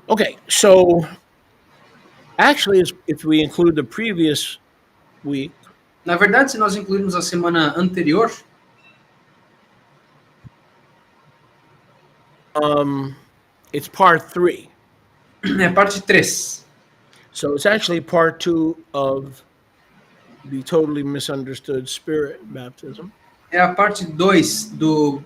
Okay, so actually, if we include the previous week, Na verdade, se nós incluirmos a semana anterior, it's part 3. é parte 3. So it's actually part 2 of the totally misunderstood spirit baptism. É a parte 2 do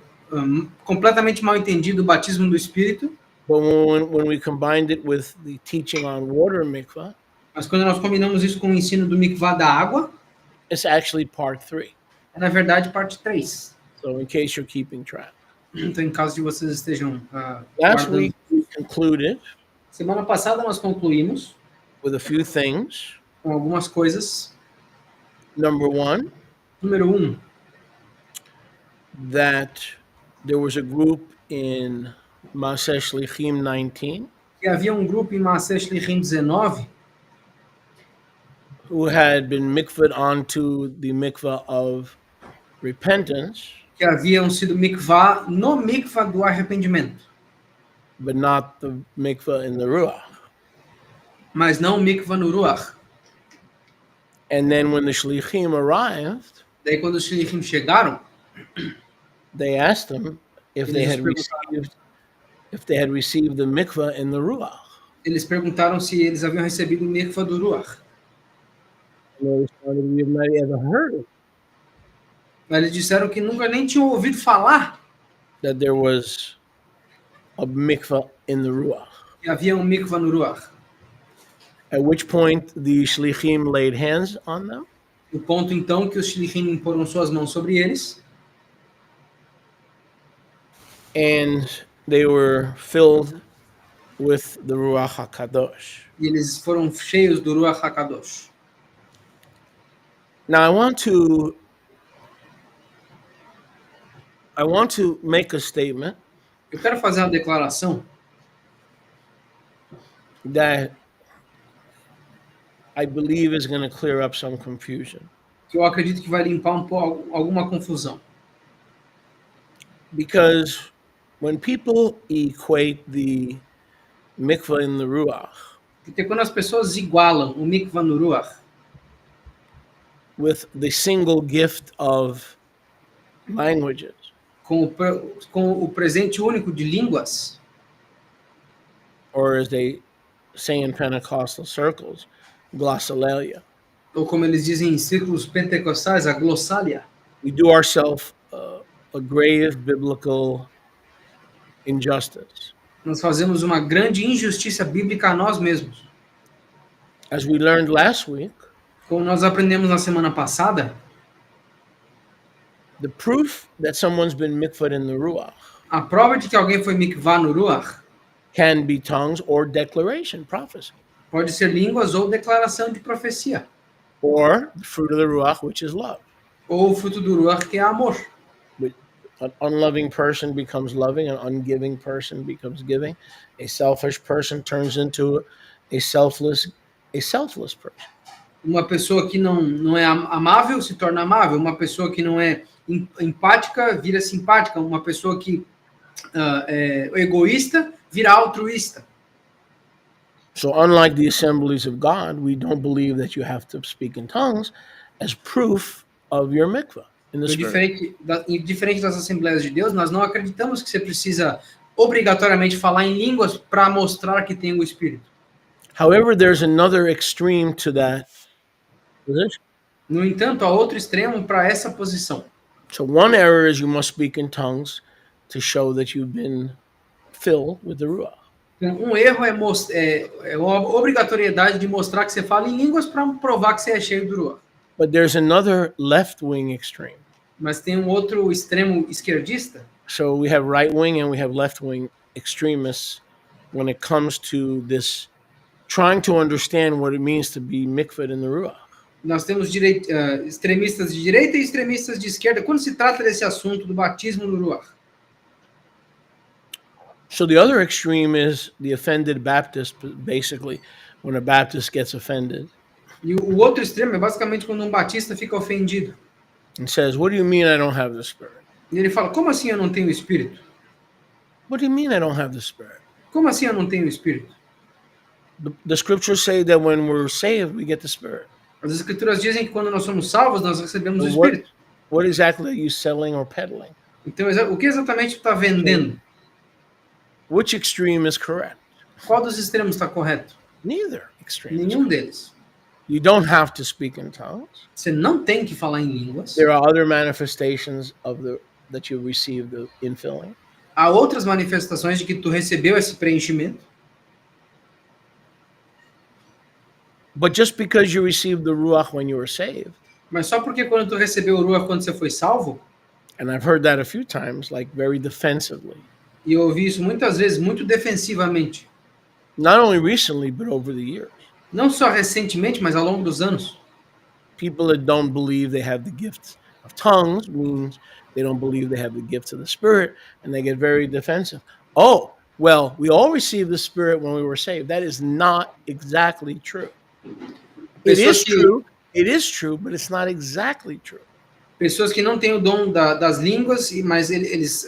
completamente mal entendido batismo do Espírito. But when we combined it with the teaching on water mikvah, Mas quando nós combinamos isso com o ensino do mikvah da água, it's actually part 3. é na verdade parte 3. So in case you're keeping track. Então, em caso de vocês estejam Last guardando. week we concluded Semana passada nós concluímos with a few things. com algumas coisas. Number 1, Número 1, that there was a group in Maaseh Shlichim 19 que havia um grupo em Maaseh Shlichim 19 who had been mikvahed onto the mikvah of repentance, que haviam sido mikvah no mikvah do arrependimento, but not the mikvah in the Ruach. mas não o mikvah no Ruach. And then when the Shlichim arrived, Daí quando os Shlichim chegaram, they asked them if they had received the mikvah in the Ruach. eles perguntaram se eles haviam recebido o mikvah do Ruach. And they responded, "We have not ever heard of Eles disseram que nunca nem tinham ouvido falar that there was a mikvah in the Ruach." que havia um mikvah no Ruach. At which point the Shlichim laid hands on them. O ponto então que os Shlichim imporam suas mãos sobre eles And they were filled with the Ruach HaKadosh. e eles foram cheios do Ruach HaKadosh. Now I want to make a statement Eu quero fazer uma declaração that I believe is going to clear up some confusion. que eu acredito que vai limpar um pouco alguma confusão. Because when people equate the mikvah in the Ruach Porque quando as pessoas igualam o mikvah no Ruach with the single gift of languages, com o presente único de línguas, or as they say in Pentecostal circles, glossolalia, ou como eles dizem em círculos pentecostais, a glossalia, we do ourselves a grave biblical injustice. nós fazemos uma grande injustiça bíblica a nós mesmos. As we learned last week, Como nós aprendemos na semana passada, the proof that someone's been mikvahed in the Ruach a prova de que alguém foi mikvah no Ruach can be tongues or declaration, prophecy, pode ser línguas ou declaração de profecia, or the fruit of the Ruach, which is love. ou o fruto do Ruach, que é amor. An unloving person becomes loving, an ungiving person becomes giving, a selfish person turns into a selfless person. Uma pessoa que não é amável se torna amável, uma pessoa que não é empática vira simpática, uma pessoa que é egoísta vira altruísta. So unlike the assemblies of God, we don't believe that you have to speak in tongues as proof of your mikvah in the Spirit. Diferente das Assembleias de Deus, nós não acreditamos que você precisa obrigatoriamente falar em línguas para mostrar que tem o Espírito. However, there's another extreme to that position. No entanto, há outro extremo para essa posição. So one error is you must speak in tongues to show that you've been filled with the Ruach. Um erro é uma obrigatoriedade de mostrar que você fala em línguas para provar que você é cheio do Ruach. But there's another left-wing extreme. Mas tem um outro extremo esquerdista. So we have right-wing and we have left-wing extremists when it comes to this trying to understand what it means to be mikvahed in the Ruach. Nós temos extremistas de direita e extremistas de esquerda quando se trata desse assunto do batismo no Ruach. So the other extreme is the offended Baptist, basically, when a Baptist gets offended. E o outro extremo é basicamente quando um batista fica ofendido. And says, "What do you mean I don't have the Spirit?" E ele fala, como assim eu não tenho o Espírito? What do you mean I don't have the Spirit? Como assim eu não tenho espírito? The scriptures say that when we're saved, we get the Spirit. As escrituras dizem que quando nós somos salvos, nós recebemos o But espírito. what exactly are you selling or peddling? Então, o que exatamente tu está vendendo? Which extreme is correct? Qual dos extremos está correto? Neither extreme. Nenhum deles. You don't have to speak in tongues. Você não tem que falar em línguas. There are other manifestations that you receive the infilling. Há outras manifestações de que tu recebeu esse preenchimento. But just because you received the Ruach when you were saved, Mas só porque quando tu recebeu o Ruach quando você foi salvo, and I've heard that a few times, like very defensively, e eu ouvi isso muitas vezes, muito defensivamente. not only recently, but over the years. Não só recentemente, mas ao longo dos anos. People that don't believe they have the gift of tongues means they don't believe they have the gift of the Spirit, and they get very defensive. Oh, well, we all received the Spirit when we were saved. That is not exactly true. It is true. It is true, but it's not exactly true. Pessoas que não têm o dom das línguas, mas eles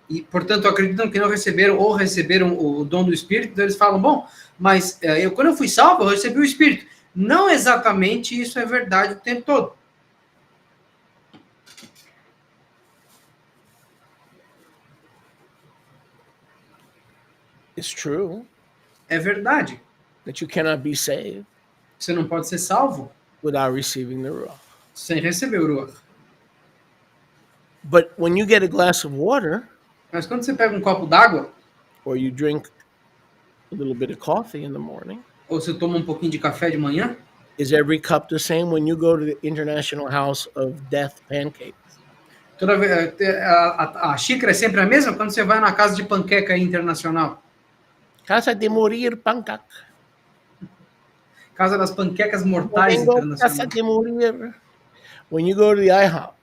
e, portanto, acreditam que não receberam ou receberam o dom do Espírito, então eles falam, bom, mas quando eu fui salvo, eu recebi o Espírito. Não exatamente isso é verdade o tempo todo. It's true. É verdade. That you cannot be saved. Você não pode ser salvo without receiving the Ruach. sem receber o Ruach. But when you get a glass of water, mas quando você pega um copo d'água, or you drink a little bit of coffee in the morning, ou você toma um pouquinho de café de manhã, is every cup the same when you go to the International House of Death Pancakes? Toda vez, a xícara é sempre a mesma quando você vai na casa de panqueca internacional. Casa de morir pancaca. Casa das panquecas mortais internacionais. Casa de morir. When you go to the IHOP.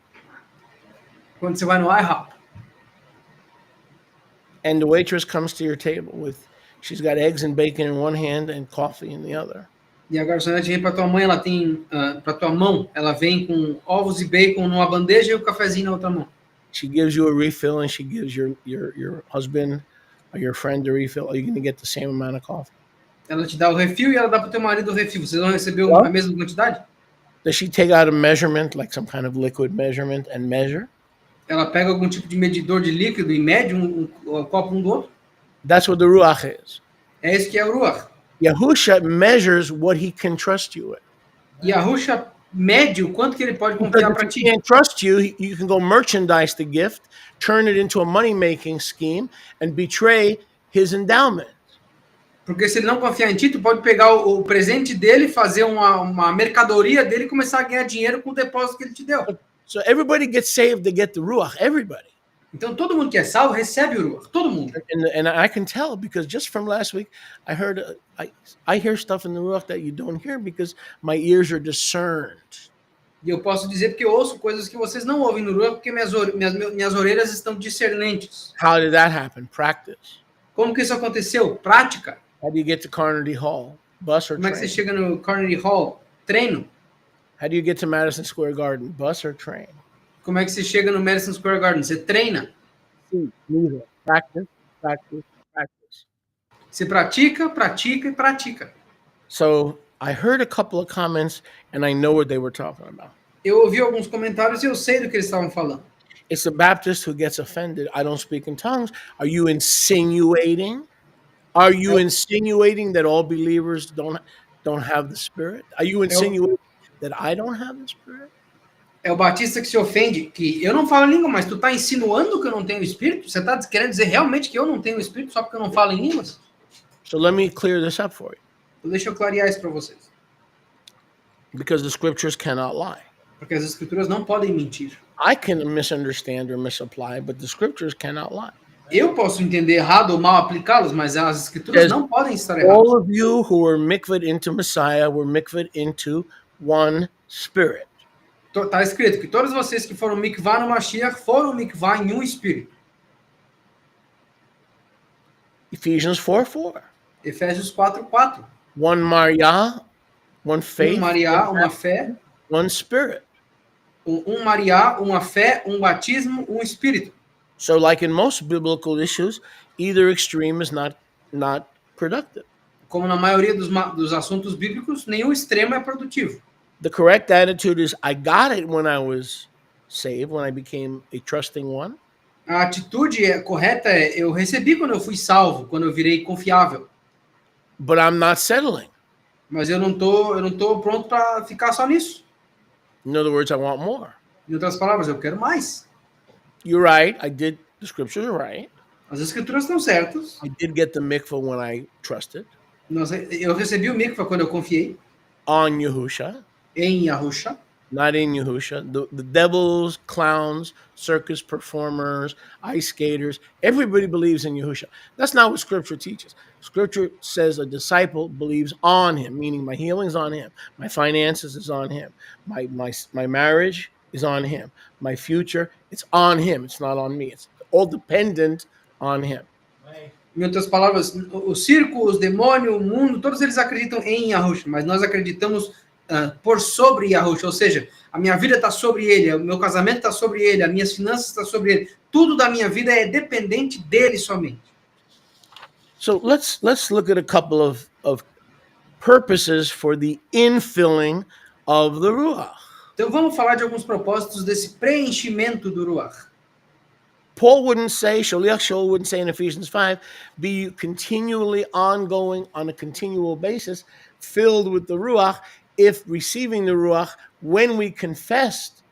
Quando você vai no IHOP. And the waitress comes to your table with, she's got eggs and bacon in one hand and coffee in the other. E a garçonete vem para tua mãe, ela tem para tua mão, ela vem com ovos e bacon numa bandeja e o cafezinho na outra mão. She gives you a refill and she gives your husband or your friend a refill. Are you going to get the same amount of coffee? Ela te dá o refil e ela dá para o teu marido o refil. Vocês vão receber a mesma quantidade? Does she take out a measurement, like some kind of liquid measurement, and measure? Ela pega algum tipo de medidor de líquido e mede um copo um do outro? That's what the Ruach is. É isso que é o Ruach. Yahusha measures what he can trust you with. Yahusha mede o quanto que ele pode confiar para ti. If he can't trust you, you can go merchandise the gift, turn it into a money-making scheme, and betray his endowment. Porque se ele não confiar em ti, tu pode pegar o presente dele, fazer uma mercadoria dele e começar a ganhar dinheiro com o depósito que ele te deu. So everybody gets saved to get the Ruach. Everybody. Então todo mundo que é salvo recebe o Ruach. Todo mundo. And I can tell because just from last week, I heard I hear stuff in the Ruach that you don't hear because my ears are discerned. E eu posso dizer porque eu ouço coisas que vocês não ouvem no Ruach porque minhas orelhas estão discernentes. How did that happen? Practice. Como que isso aconteceu? Prática. How do you get to Carnegie Hall? Bus or Como é que train? você chega no Carnegie Hall? Treino. How do you get to Madison Square Garden? Bus or train? Como é que você chega no Madison Square Garden? Você treina. Neither. Practice, practice, practice. Você pratica, pratica e pratica. So I heard a couple of comments and I know what they were talking about. Eu ouvi alguns comentários e eu sei do que eles estavam falando. It's the Baptist who gets offended. I don't speak in tongues. Are you insinuating? Are you insinuating that all believers don't have the Spirit? Are you insinuating that I don't have the Spirit? É o batista que se ofende, que eu não falo língua, mas tu tá insinuando que eu não tenho Espírito? Você tá querendo dizer realmente que eu não tenho Espírito só porque eu não falo em línguas? So let me clear this up for you. Então, deixa eu clarear isso para vocês. Because the scriptures cannot lie. Porque as escrituras não podem mentir. I can misunderstand or misapply, but the scriptures cannot lie. Eu posso entender errado ou mal aplicá-los, mas as escrituras não podem estar erradas. All of you who were mikvahd into Messiah were mikvahd into one Spirit. Está escrito que todos vocês que foram mikvah no Mashiach foram mikvah em um espírito. Ephesians 4:4. Efésios 4:4. One Mariah, one faith, Mariá, uma fé, one Spirit. Mariá, uma fé, batismo, espírito. So like in most biblical issues, either extreme is not not productive. Como na maioria dos assuntos bíblicos, nenhum extremo é produtivo. The correct attitude is, I got it when I was saved, when I became a trusting one. A atitude correta é, eu recebi quando eu fui salvo, quando eu virei confiável. But I'm not settling. Mas eu não tô pronto para ficar só nisso. In other words, I want more. Em outras palavras, eu quero mais. You're right. The scriptures are right. As escrituras estão certas. I did get the mikvah when I trusted Eu recebi o mikvah quando eu confiei on Yahusha, em Yahusha. not in Yahusha. The devils, clowns, circus performers, ice skaters, everybody believes in Yahusha. That's not what scripture teaches. Scripture says a disciple believes on him, meaning my healing's on him, my finances is on him, my marriage is on him, my future, it's on him, it's not on me. It's all dependent on him. Em outras palavras, o circo, os demônios, o mundo, todos eles acreditam em Yahusha, mas nós acreditamos por sobre Yahusha, ou seja, a minha vida está sobre ele, o meu casamento está sobre ele, as minhas finanças estão sobre ele, tudo da minha vida é dependente dele somente. So let's look at a couple of purposes for the infilling of the Ruach. Então vamos falar de alguns propósitos desse preenchimento do Ruach. Paul wouldn't say, Shaliach Shaul wouldn't say in Ephesians 5, be continually ongoing on a continual basis, filled with the Ruach, if receiving the Ruach, when we confessed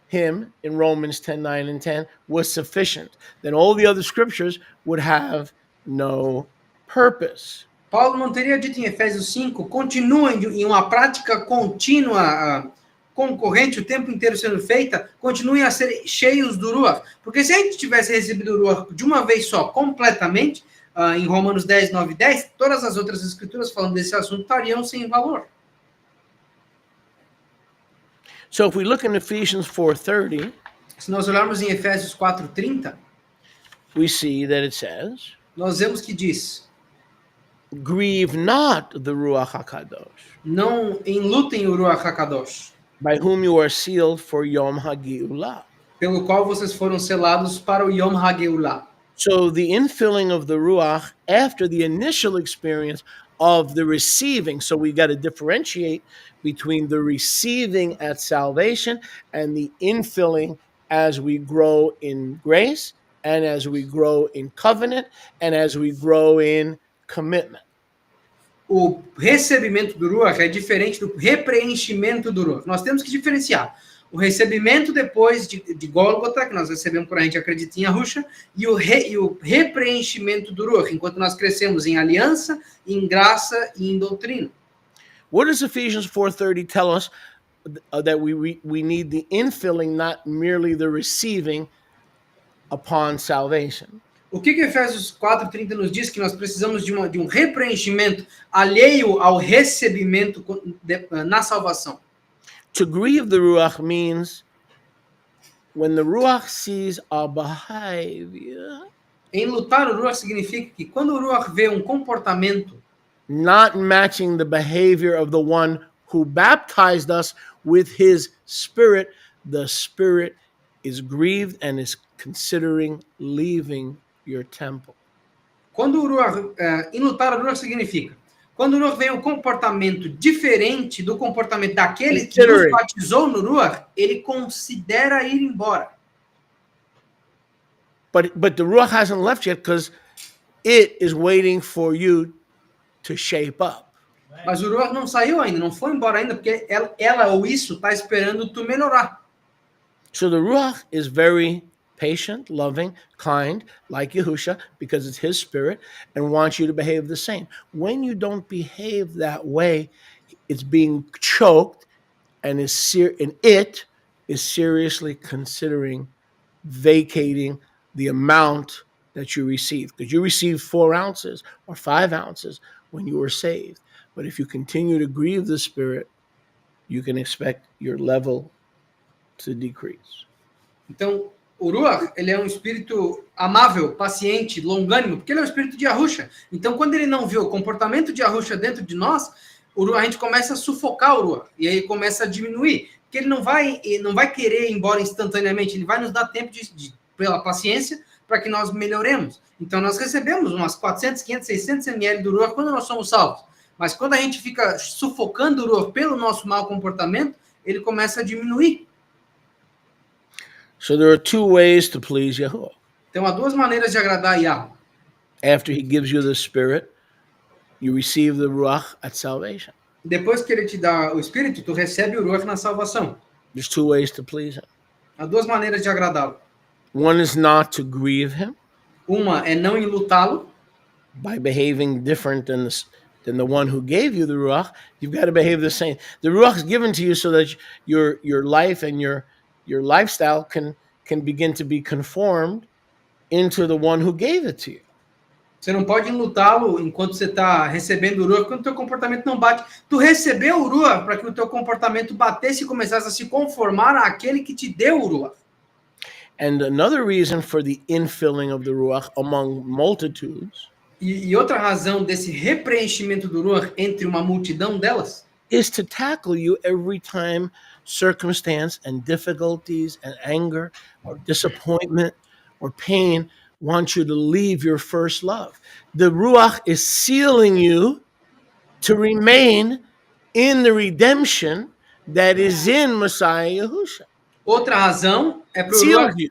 him in Romans 10:9 and 10, was sufficient. Then all the other scriptures would have no purpose. Paulo não teria dito em Efésios 5, continuem em uma prática contínua, concorrente, o tempo inteiro sendo feita, continuem a ser cheios do Ruach. Porque se a gente tivesse recebido o Ruach de uma vez só, completamente, em Romanos 10, 9 e 10, todas as outras escrituras falando desse assunto estariam sem valor. So if we look in Ephesians 4:30, se nós olharmos em Efésios 4:30, we see that it says, nós vemos que diz, grieve not the Ruach HaKadosh, não enlutem o Ruach HaKadosh, by whom you are sealed for Yom HaGeulah. Pelo qual vocês foram selados para o Yom HaGeulah. So the infilling of the Ruach after the initial experience of the receiving. So we got to differentiate between the receiving at salvation and the infilling as we grow in grace and as we grow in covenant and as we grow in commitment. O recebimento do Ruach é diferente do repreenchimento do Ruach. Nós temos que diferenciar o recebimento depois de Gólgota, que nós recebemos quando a gente acredita em Yahusha, e o repreenchimento do Ruach, enquanto nós crescemos em aliança, em graça e em doutrina. What does Ephesians 4:30 tell us that we need the infilling, not merely the receiving upon salvation? O que Efésios 4:30 nos diz? Que nós precisamos de um repreenchimento alheio ao recebimento na salvação. To grieve the Ruach means when the Ruach sees our behavior. Enlutar o Ruach significa que quando o Ruach vê um comportamento not matching the behavior of the one who baptized us with his spirit, the spirit is grieved and is considering leaving your temple. Quando o Ruach, enlutar o Ruach significa, quando o Ruach vê um comportamento diferente do comportamento daquele que nos batizou no Ruach, ele considera ir embora. But the Ruach hasn't left yet because it is waiting for you to shape up. Mas o Ruach não saiu ainda, não foi embora ainda, porque ela ou isso está esperando tu melhorar. So the Ruach is very patient, loving, kind, like Yahusha, because it's his spirit, and wants you to behave the same. When you don't behave that way, it's being choked, and it is seriously considering vacating the amount that you receive. Because you received 4 ounces or 5 ounces when you were saved. But if you continue to grieve the Spirit, you can expect your level to decrease. Então, o Ruach, ele é um espírito amável, paciente, longânimo, porque ele é um espírito de Yahusha. Então, quando ele não vê o comportamento de Yahusha dentro de nós, a gente começa a sufocar o Ruach, e aí começa a diminuir, porque ele não vai querer ir embora instantaneamente, ele vai nos dar tempo pela paciência, para que nós melhoremos. Então, nós recebemos umas 400, 500, 600 ml do Ruach quando nós somos salvos. Mas quando a gente fica sufocando o Ruach pelo nosso mau comportamento, ele começa a diminuir. So there are two ways to please Yahuwah. Então, há duas maneiras de agradar a Yahweh. After he gives you the Spirit, you receive the Ruach at salvation. Depois que ele te dá o Espírito, tu recebe o Ruach na salvação. There's two ways to please him. Há duas maneiras de agradá-lo. One is not to grieve him Uma é não enlutá-lo, by behaving different than the one who gave you the Ruach. You've got to behave the same. The Ruach is given to you so that your life and your lifestyle can begin to be conformed into the one who gave it to you. Você não pode enlutá-lo enquanto você está recebendo o Ruach, quando o teu comportamento não bate. Tu recebeu o Ruach para que o teu comportamento batesse e começasse a se conformar àquele que te deu o Ruach. And another reason for the infilling of the Ruach among multitudes E outra razão desse repreenchimento do Ruach entre uma multidão delas is to tackle you every time circumstance and difficulties and anger or disappointment or pain want you to leave your first love. The Ruach is sealing you to remain in the redemption that is in Messiah Yahusha. Outra razão é para o Seals Ruach, you.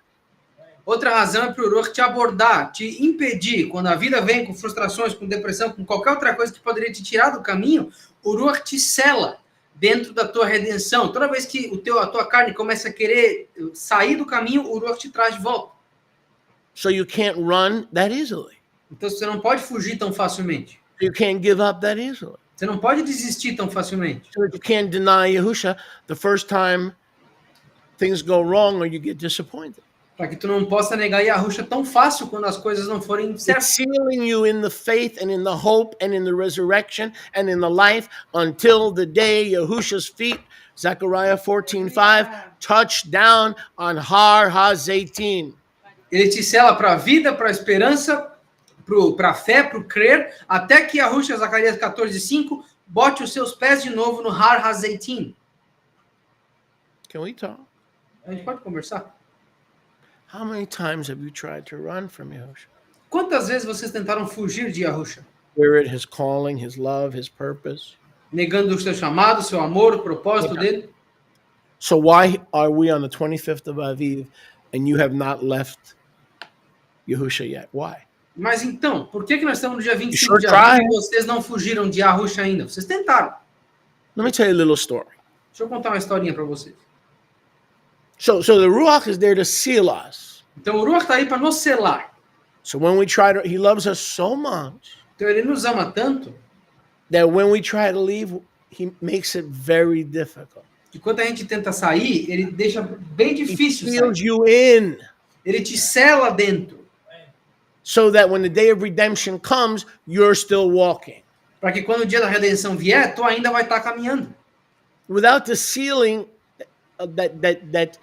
outra razão é para o Ruach te abordar, te impedir. Quando a vida vem com frustrações, com depressão, com qualquer outra coisa que poderia te tirar do caminho, o Ruach te sela dentro da tua redenção. Toda vez que a tua carne começa a querer sair do caminho, o Ruach te traz de volta. So you can't run that easily. Então você não pode fugir tão facilmente. You can't give up that easily. Você não pode desistir tão facilmente. So you can't deny Yahusha the first time things go wrong or you get disappointed. Para que tu não possa negar Yahusha tão fácil quando as coisas não forem It's certas. sealing you in the faith and in the hope and in the resurrection and in the life until the day Yahusha's feet, Zechariah 14:5, touch down on Har HaZeitim. Ele te sela para a vida, para a esperança, para a fé, para o crer, até que Yahusha, Zacarias 14:5, bote os seus pés de novo no Har HaZeitim. Can we talk? A gente pode conversar? How many times have you tried to run from Yahusha? Quantas vezes vocês tentaram fugir de Yahusha? Spirit, his calling, his love, his purpose. Negando o seu chamado, o seu amor, o propósito dele? So why are we on the 25th of Aviv and you have not left Yahusha yet? Why? Mas então, por que nós estamos no dia 25 sure de abril tried. e vocês não fugiram de Yahusha ainda? Vocês tentaram. Let me tell you a little story. Deixa eu contar uma historinha para vocês. So the Ruach is there to seal us. Então, o Ruach está aí para nos selar. So when we try to, he loves us so much Então, ele nos ama tanto that when we try to leave, he makes it very difficult. que quando a gente tenta sair, ele deixa bem He difícil seals sair. you in Ele te sela dentro, so that when the day of redemption comes, you're still walking. para que quando o dia da redenção vier, tu ainda vai estar caminhando. Without the sealing that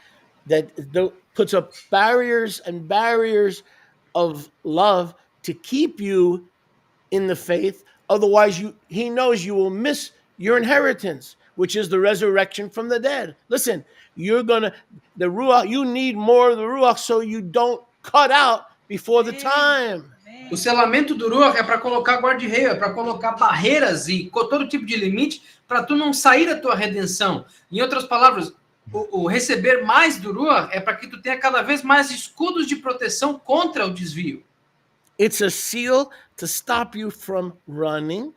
puts up barriers and barriers of love to keep you in the faith. Otherwise, he knows you will miss your inheritance, which is the resurrection from the dead. Listen, the Ruach, you need more of the Ruach so you don't cut out before the time. O selamento do Ruach é para colocar guarda-reio, é para colocar barreiras e todo tipo de limite para tu não sair da tua redenção. Em outras palavras, o receber mais do Ruach é para que tu tenha cada vez mais escudos de proteção contra o desvio. It's a seal to stop you from running,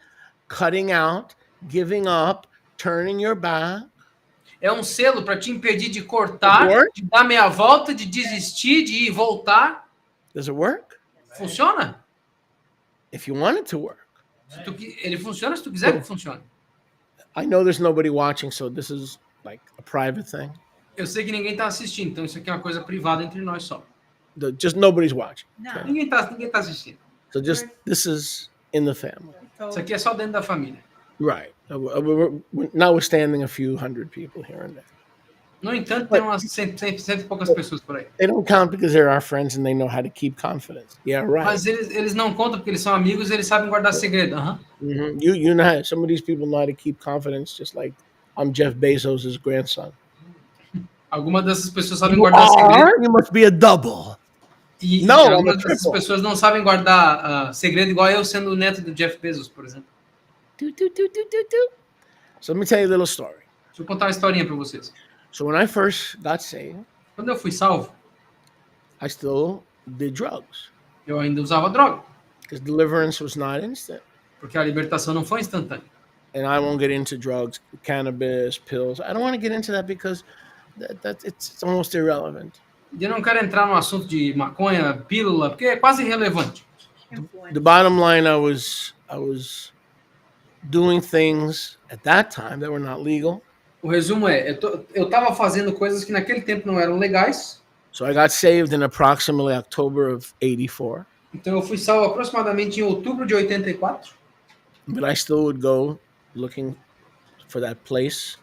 cutting out, giving up, turning your back. É um selo para te impedir de cortar, Work? de dar meia volta, de desistir, de ir voltar. Does it work? Funciona? If you want it to work. Ele funciona se tu quiser que funcione. I know there's nobody watching, so this is like a private thing. Eu sei que ninguém está assistindo, então isso aqui é uma coisa privada entre nós só. Just nobody's watching. Não. Ninguém tá assistindo. So just this is in the family. Isso aqui é só dentro da família. Right. Notwithstanding a few hundred people here and there. No entanto, tem umas cento e poucas pessoas por aí. They don't count because they're our friends and they know how to keep confidence. Yeah, right. Mas eles não contam porque eles são amigos, eles sabem guardar segredo. Aham. Mhm. You know how some of these people know how to keep confidence, just like I'm Jeff Bezos' grandson. Algumas dessas pessoas sabem guardar segredo. You must be a double. E Não, I'm a algumas dessas triple. pessoas não sabem guardar segredo, igual eu sendo o neto do Jeff Bezos, por exemplo. So let me tell you a little story. Deixa eu contar uma historinha para vocês. So when I first got saved, Quando eu fui salvo, I still did drugs eu ainda usava droga, because deliverance was not instant. porque a libertação não foi instantânea. And I won't get into drugs, cannabis, pills. I don't want to get into that because it's almost irrelevant. E eu não quero entrar no assunto de maconha, pílula, porque é quase irrelevante. The bottom line, I was doing things at that time that were not legal. O resumo é, eu estava fazendo coisas que naquele tempo não eram legais, So I got saved in approximately October of 84, então eu fui salvo aproximadamente em outubro de 84, but I still would go looking for that place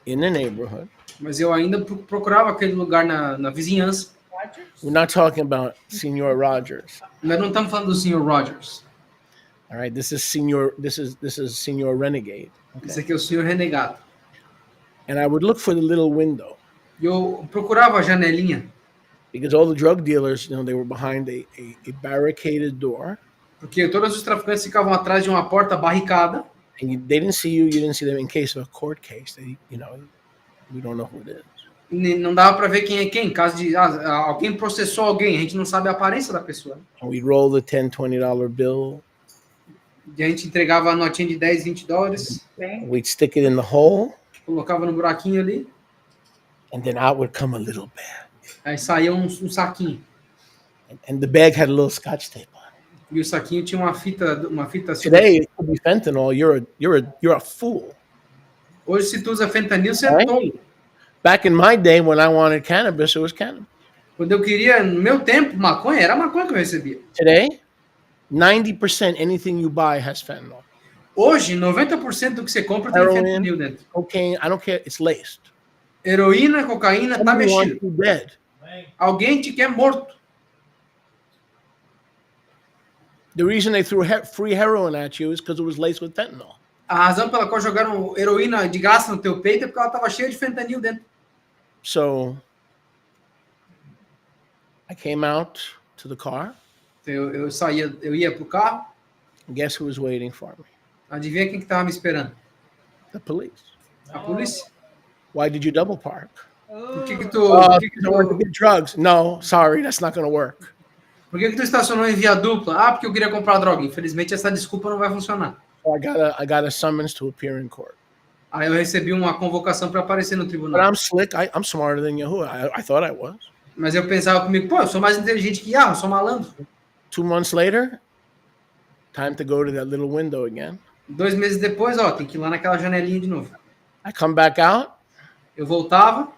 in the neighborhood. mas eu ainda procurava aquele lugar na vizinhança. We're not talking about Senor Rogers. Nós não estamos falando do Sr. Rogers. All right, this is Senor Renegade. Esse aqui é o Sr. Renegado. And I would look for the little window E eu procurava a janelinha, because all the drug dealers, they were behind a barricaded door, porque todos os traficantes ficavam atrás de uma porta barricada. and they didn't see you didn't see them in case of a court case. We don't know who it is. E não dava para ver quem é quem. Em caso de alguém processou alguém, a gente não sabe a aparência da pessoa. And we'd roll the $10, $20 bill. E a gente entregava a notinha de 10, 20 dólares, We'd stick it in the hole, colocava no buraquinho ali, and then out would come a little bag. aí saía um saquinho. And the bag had a little Scotch tape on it. E o saquinho tinha uma fita assim. Today, it could be fentanyl. You're a fool. Hoje, se tu usa fentanil, você é Right. tolo. Back in my day, when I wanted cannabis, it was cannabis. Quando eu queria, no meu tempo, maconha, era maconha que eu recebia. Today, 90% anything you buy has fentanyl. Hoje, 90% do que você compra tem Heroin. fentanil dentro. Cocaine, I don't care. It's laced. Heroína, cocaína, tá Somebody wants mexido. you dead. Alguém te quer morto. The reason they threw free heroin at you is because it was laced with fentanyl. A razão pela qual jogaram heroína de graça no teu peito é porque ela estava cheia de fentanil dentro. So I came out to the car. Então, eu ia pro carro, And guess who was waiting for me? adivinha quem que tava me esperando? The police. A polícia. Why did you double park? Por que tu Don't want to get drugs. No, sorry, that's not going to work. Por que tu estacionou em via dupla? Ah, porque eu queria comprar droga. Infelizmente, essa desculpa não vai funcionar. So I got a summons to appear in court. Aí eu recebi uma convocação para aparecer no But tribunal. I'm slick. I'm smarter than you. I thought I was. Mas eu pensava comigo, pô, eu sou mais inteligente que eu sou malandro. 2 months later, time to go to that little window again. 2 meses depois, ó, tem que ir lá naquela janelinha de novo. I come back out. Eu voltava,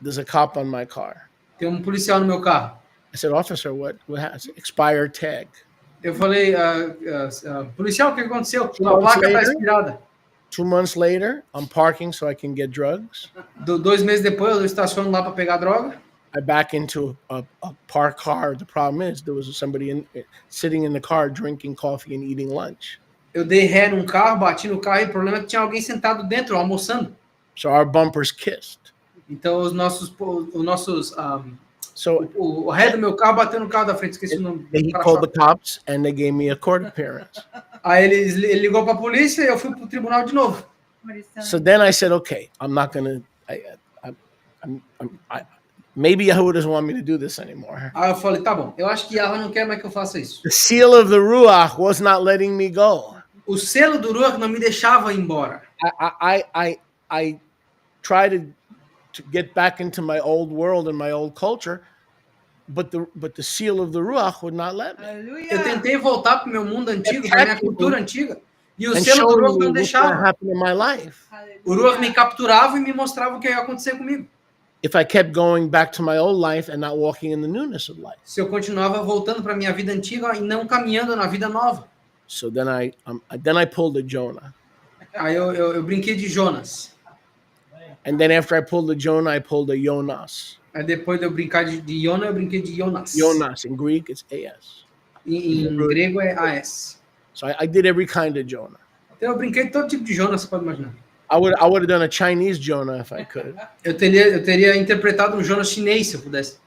There's a cop on my car. tem um policial no meu carro. I said, officer, what has expired tag? Eu falei, policial, o que aconteceu? A placa tá expirada. 2 months later, I'm parking so I can get drugs. 2 meses depois, eu estaciono lá para pegar droga. I back into a parked car. The problem is there was somebody sitting in the car drinking coffee and eating lunch. Eu dei ré num carro, bati no carro e o problema é que tinha alguém sentado dentro, almoçando. So our bumpers kissed. Então So o ré do meu carro bateu no carro da frente, esqueci o nome. he called the cops and they gave me a court appearance. Aí ele ligou para a polícia e eu fui pro tribunal de novo. So then I said, okay, I'm not gonna. Maybe Yahweh doesn't want me to do this anymore. Aí eu falei, tá bom, eu acho que ela não quer mais que eu faça isso. The seal of the Ruach was not letting me go. O selo do Ruach não me deixava ir embora. I tried to get back into my old world and my old culture, but the seal of the Ruach would not let me. Eu tentei voltar pro meu mundo antigo, pra minha cultura antiga, e o And selo do show Ruach me não what's going to deixava. happen in my life. O Ruach me capturava e me mostrava o que ia acontecer comigo. If I kept going back to my old life and not walking in the newness of life. Se eu continuava voltando para minha vida antiga e não caminhando na vida nova. So then I pulled a Jonah. Aí eu brinquei de Jonas. And then after I pulled the Jonah, I pulled a Jonas. Aí depois de eu brincar de Jonas, eu brinquei de Jonas. Jonas. In Greek, it's AS. Em grego é AS. So I did every kind of Jonah. Então eu brinquei de todo tipo de Jonas, você pode imaginar. I would have done a Chinese Jonah if I could. Eu teria interpretado um Jonas chinês se eu pudesse.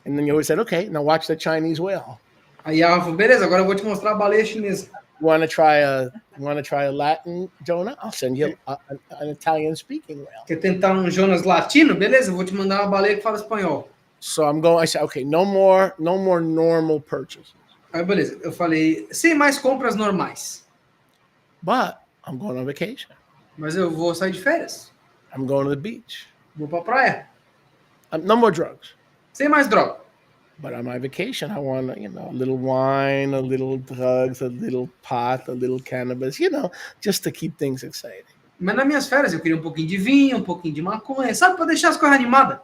And then Yahweh said, okay, now watch the Chinese whale. Aí Yahweh falou, beleza, agora eu vou te mostrar a baleia chinesa. Want to try a Latin Jonah? I'll send you an Italian speaking whale. Quer tentar um Jonas latino? Beleza, eu vou te mandar uma baleia que fala espanhol. So I said, okay, no more normal purchases. Aí beleza, eu falei, sem mais compras normais. But I'm going on vacation. Mas eu vou sair de férias. I'm going to the beach. Vou pra praia. No more drugs. Sem mais droga. But on my vacation, I want, a little wine, a little drugs, a little pot, a little cannabis, just to keep things exciting. Mas nas minhas férias eu queria um pouquinho de vinho, um pouquinho de maconha, sabe? Pra deixar as coisas animadas.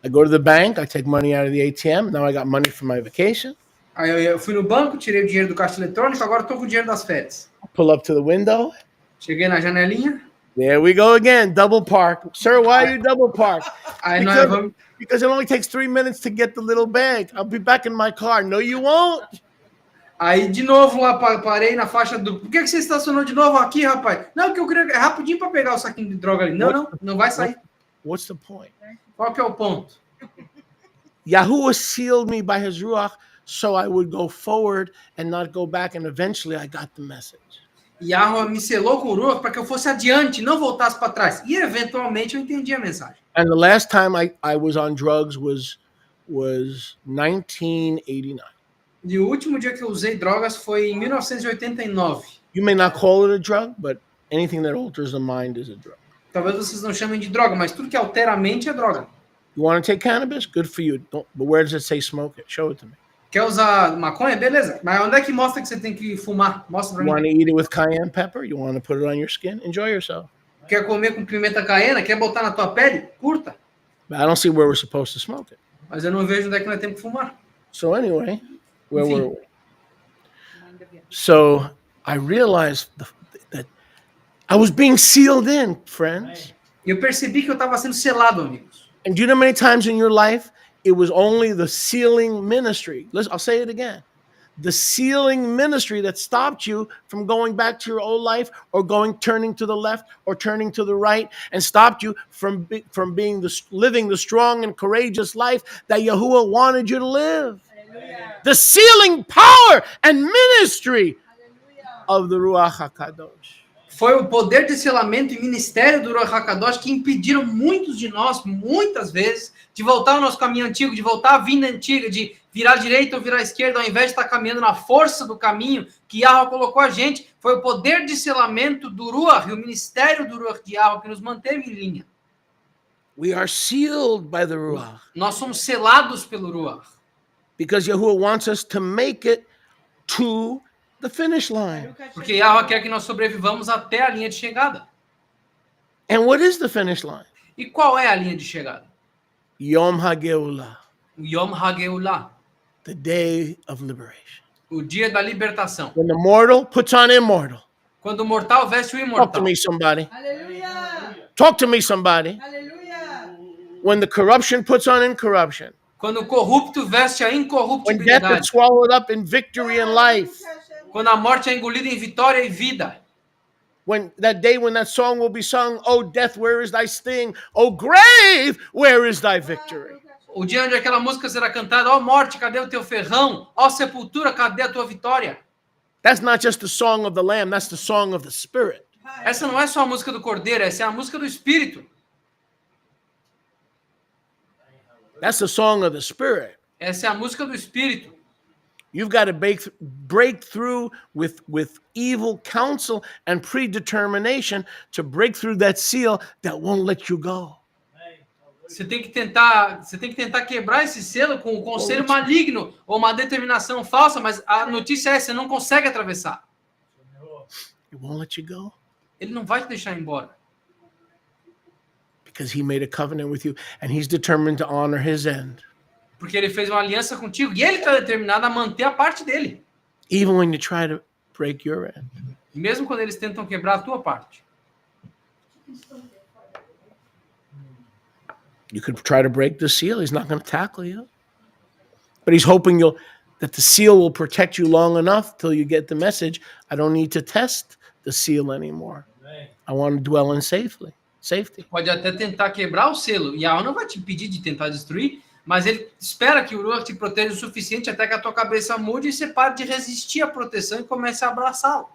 I go to the bank, I take money out of the ATM. Now I got money for my vacation. Aí eu fui no banco, tirei o dinheiro do caixa eletrônico, agora eu tô com o dinheiro das férias. Pull up to the window. Cheguei na janelinha. There we go again, double park. Sir, why are you double park? Aí nós vamos... Because it only takes 3 minutes to get the little bag. I'll be back in my car. No, you won't. Aí, de novo, lá parei na faixa do... Por que você estacionou de novo aqui, rapaz? Não, que eu queria... É rapidinho para pegar o saquinho de droga ali. Não vai sair. What's the point? Qual que é o ponto? Yahuwah sealed me by his Ruach so I would go forward and not go back. And eventually I got the message. Yahweh me selou com o Ruach para que eu fosse adiante, não voltasse para trás. E, eventualmente, eu entendi a mensagem. And the last time I was on drugs was 1989. E o último dia que eu usei drogas foi em 1989. You may not call it a drug, but anything that alters the mind is a drug. Talvez vocês não chamem de droga, mas tudo que altera a mente é droga. You want to take cannabis? Good for you. But where does it say smoke it? Show it to me. Quer usar maconha? Beleza. Mas onde é que mostra que você tem que fumar? Mostra pra You mim. want to eat it with cayenne pepper? You want to put it on your skin? Enjoy yourself. Quer comer com pimenta caiena? Quer botar na tua pele? Curta. But I don't see where we're supposed to smoke it. Mas eu não vejo onde é que nós temos que fumar. So anyway, where Enfim. were we? So I realized that I was being sealed in, friends. E eu percebi que eu estava sendo selado, amigos. And do you know how many times in your life it was only the sealing ministry? Listen, I'll say it again. The sealing ministry that stopped you from going back to your old life or turning to the left or turning to the right and stopped you from living the strong and courageous life that Yahuwah wanted you to live. Hallelujah. The sealing power and ministry of the Ruach HaKadosh. Foi o poder de selamento e ministério do Ruach HaKadosh que impediram muitos de nós, muitas vezes, de voltar ao nosso caminho antigo, de voltar à vinda antiga, de virar à direita ou virar à esquerda, ao invés de estar caminhando na força do caminho que Yahweh colocou a gente. Foi o poder de selamento do Ruach e o ministério do Ruach de Yahweh que nos manteve em linha. We are sealed by the Ruach. Nós somos selados pelo Ruach. Because Yahuwah wants us to make it to the finish line. Porque Yahweh quer que nós sobrevivamos até a linha de chegada. And what is the finish line? E qual é a linha de chegada? Yom HaGeulah, O Yom HaGeulah, the day of liberation. o dia da libertação. When the mortal puts on immortal. Quando o mortal veste o Talk to imortal. me, somebody. Hallelujah. Talk to me, somebody. Hallelujah. When the corruption puts on incorruption. Quando o corrupto veste a When death incorruptibilidade. is swallowed up in victory and life. Quando a morte é engolida em vitória e vida. When that song will be sung, oh death, where is thy sting? Oh grave, where is thy victory? O dia onde aquela música será cantada, ó morte, cadê o teu ferrão? Ó sepultura, cadê a tua vitória? That's not just the song of the Lamb, that's the song of the Spirit. Essa não é só a música do Cordeiro, essa é a música do Espírito. That's the song of the Spirit. Essa é a música do Espírito. You've got to break through with evil counsel and predetermination to break through that seal that won't let you go. Você tem que tentar quebrar esse selo com o conselho maligno ou uma determinação falsa, mas a notícia é, você não consegue atravessar. It won't let you go Ele não vai te deixar embora. because he made a covenant with you and he's determined to honor his end. Porque ele fez uma aliança contigo e ele está determinado a manter a parte dele. Even when you try to break your end. Mesmo quando eles tentam quebrar a tua parte. You could try to break the seal. He's not going to tackle you. But he's hoping that the seal will protect you long enough till you get the message. I don't need to test the seal anymore. I want to dwell in safety. Pode até tentar quebrar o selo. E a não vai te pedir de tentar destruir, Mas ele espera que o Ruach te proteja o suficiente até que a tua cabeça mude e você pare de resistir à proteção e comece a abraçá-lo.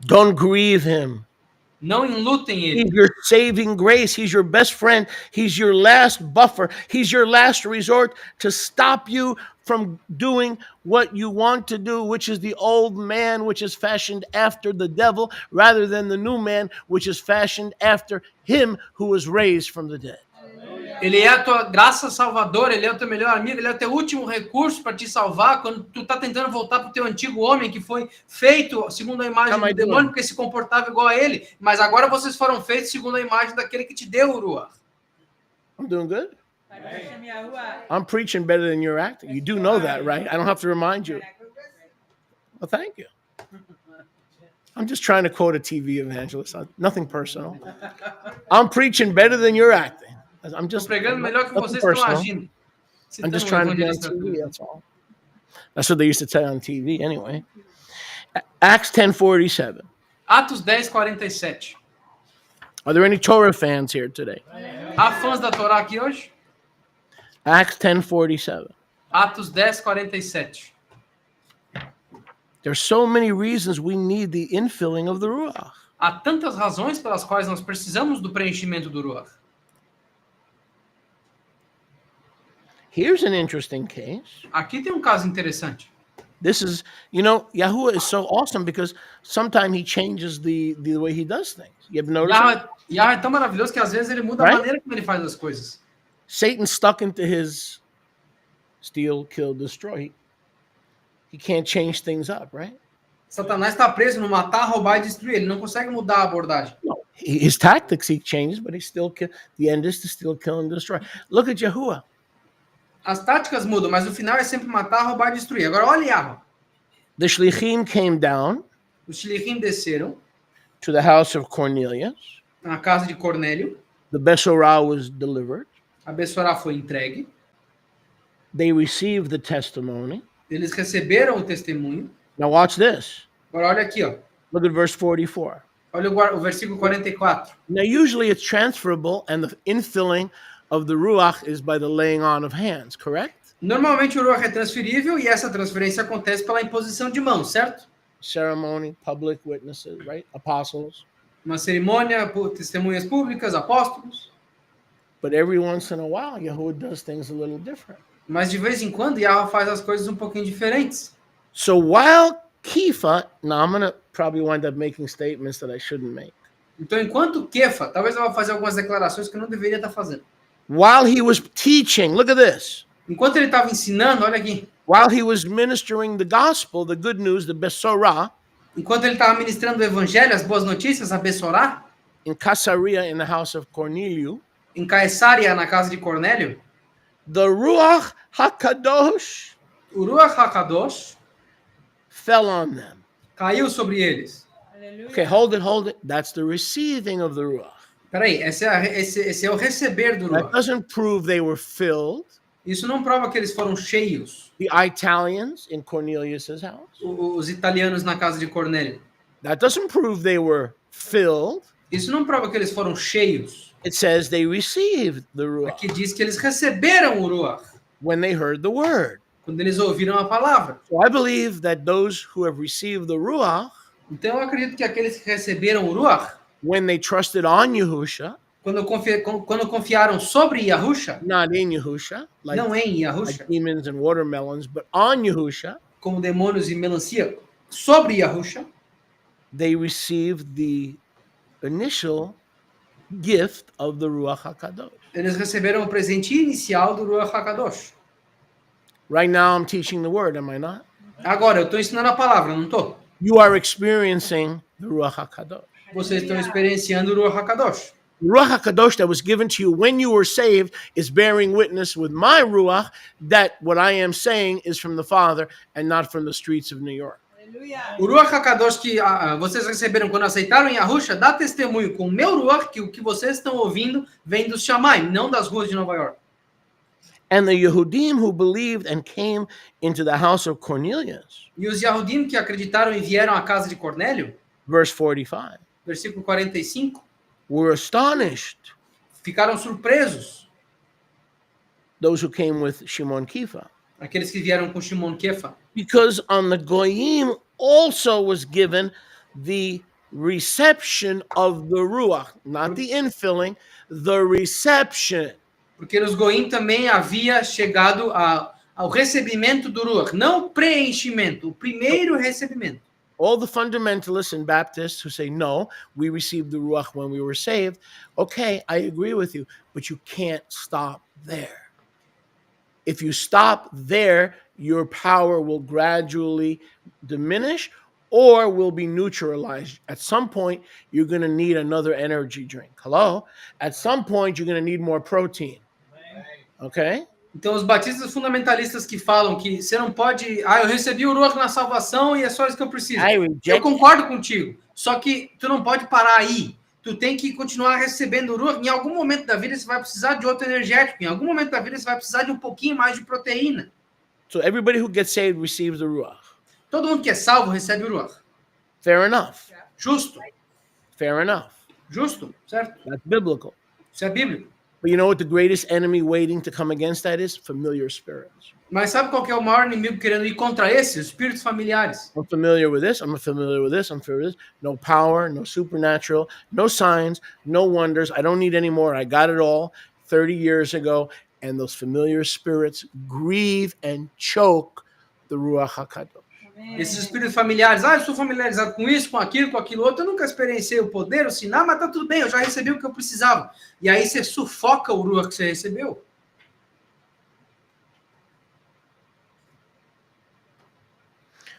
Don't grieve him. Não enlutem He's ele. your saving grace. He's your best friend. He's your last buffer. He's your last resort to stop you from doing what you want to do, which is the old man, which is fashioned after the devil, rather than the new man, which is fashioned after him who was raised from the dead. Ele é a tua graça salvadora, ele é o teu melhor amigo, ele é o teu último recurso para te salvar quando tu tá tentando voltar pro teu antigo homem que foi feito segundo a imagem How am I do demônio, doing? porque se comportava igual a ele, mas agora vocês foram feitos segundo a imagem daquele que te deu o Ruach. I'm doing good. Baruch Hashem Yahuwah. I'm preaching better than you're acting. You do know that, right? I don't have to remind you. Well, thank you. I'm just trying to quote a TV evangelist. Nothing personal. I'm preaching better than you're acting. I'm Estou just pregando melhor que nothing vocês estão personal. agindo. I'm just Citando trying to be on evangelista. TV. That's all. That's what they used to say on TV, anyway. Acts 10:47. Atos 10:47. Are there any Torah fans here today? Há fãs da Torá aqui hoje? Acts 10:47. Atos 10:47. There's so many reasons we need the infilling of the Ruach. Há tantas razões pelas quais nós precisamos do preenchimento do Ruach. Here's an interesting case. Aqui tem um caso interessante. This is, Yahuwah is so awesome because sometimes he changes the way he does things. You ever notice that? Yahweh é tão maravilhoso que às vezes ele muda a Right? maneira como ele faz as coisas. Satan stuck into his steal, kill, destroy. He can't change things up, right? Satanás está preso no matar, roubar e destruir. Ele não consegue mudar a abordagem. No. His tactics he changes, but he still the end is to steal, kill, and destroy. Look at Yahuwah. As táticas mudam, mas o final é sempre matar, roubar e destruir. Agora olha Yahweh. The Shlichim came down Os Shilichim desceram to the house of Cornelius. na casa de Cornélio. The Besorah was delivered. A Bessorá foi entregue. They received the testimony. Eles receberam o testemunho. Now watch this. Agora olha aqui, ó. Look at verse 44. Olha o versículo 44. Now usually it's transferable and the infilling of the Ruach is by the laying on of hands, correct? Normalmente o Ruach é transferível e essa transferência acontece pela imposição de mãos, certo? Ceremony, public witnesses, right? Apostles. Uma cerimônia, testemunhas públicas, apóstolos. But every once in a while, Yahuwah does things a little different. Mas de vez em quando Yahweh faz as coisas um pouquinho diferentes. So while Kepha, now I'm going to probably wind up making statements that I shouldn't make. Então, enquanto Kefa, talvez eu vá fazer algumas declarações que eu não deveria estar fazendo. While he was teaching, look at this. Enquanto ele estava ensinando, olha aqui. While he was ministering the gospel, the good news, the Besorah, Enquanto ele estava ministrando o evangelho, as boas notícias, a Bessorá, in Caesarea in the house of Cornelius, em Caesarea, na casa de Cornélio, the Ruach HaKadosh o Ruach HaKadosh fell on them. caiu sobre eles. Aleluia. Okay, hold it. That's the receiving of the Ruach. Peraí, esse é o receber do That Ruach. doesn't prove they were filled. Isso não prova que eles foram cheios. The Italians in Cornelius' house. Os italianos na casa de Cornélio. That doesn't prove they were filled. Isso não prova que eles foram cheios. It says they received the Ruach Aqui diz que eles receberam o Ruach when they heard the word. quando eles ouviram a palavra. So I believe that those who have received the Ruach, Então eu acredito que aqueles que receberam o Ruach, when they trusted on Yahusha, quando confiaram sobre Yahusha, not in Yahusha, like não em Yahusha, demons and watermelons, but on Yahusha, como demônios e melancia, sobre Yahusha, they received the initial gift of the Ruach HaKadosh. eles receberam o presente inicial do Ruach HaKadosh. Right now I'm teaching the word, am I not? Agora, eu estou ensinando a palavra, não estou? You are experiencing the Ruach HaKadosh. Vocês estão experienciando o Ruach HaKadosh. The Ruach HaKadosh that was given to you when you were saved is bearing witness with my Ruach that what I am saying is from the Father and not from the streets of New York. Aleluia. O Ruach HaKadosh que vocês receberam quando aceitaram Yahusha, dá testemunho com o meu Ruach que o que vocês estão ouvindo vem dos Shammai, não das ruas de Nova York. And the Yehudim who believed and came into the house of Cornelius, E os Yahudim que acreditaram e vieram à casa de Cornélio, verse 45, versículo 45, were astonished ficaram surpresos those who came with Shimon Kifa. Aqueles que vieram com Shimon Kefa. Because on the Goyim also was given the reception of the Ruach, not the infilling, the reception. Porque nos Goim também havia chegado ao recebimento do Ruach. Não o preenchimento, o primeiro recebimento. All the fundamentalists and Baptists who say, no, we received the Ruach when we were saved. Okay, I agree with you, but you can't stop there. If you stop there, your power will gradually diminish or will be neutralized. At some point, you're going to need another energy drink. Hello? At some point, you're going to need more protein. Okay? Então, os batistas fundamentalistas que falam que você não pode... eu recebi o Ruach na salvação e é só isso que eu preciso. Eu concordo contigo. Só que tu não pode parar aí. Tu tem que continuar recebendo o Ruach. Em algum momento da vida, você vai precisar de outro energético. Em algum momento da vida, você vai precisar de um pouquinho mais de proteína. So everybody who gets saved receives the Ruach. Todo mundo que é salvo recebe o Ruach. Fair enough. Justo. Fair enough. Justo, certo? That's biblical. Isso é bíblico. But you know what the greatest enemy waiting to come against that is? Familiar spirits. Mas sabe qual que é o maior inimigo querendo ir contra esse? Os espíritos familiares. I'm familiar with this. I'm familiar with this. I'm familiar with this. No power, no supernatural, no signs, no wonders. I don't need any more. I got it all 30 years ago. And those familiar spirits grieve and choke the Ruach HaKadosh. Esses espíritos familiares, eu sou familiarizado com isso, com aquilo outro, eu nunca experienciei o poder, o sinal, mas tá tudo bem, eu já recebi o que eu precisava. E aí você sufoca o Ruach que você recebeu.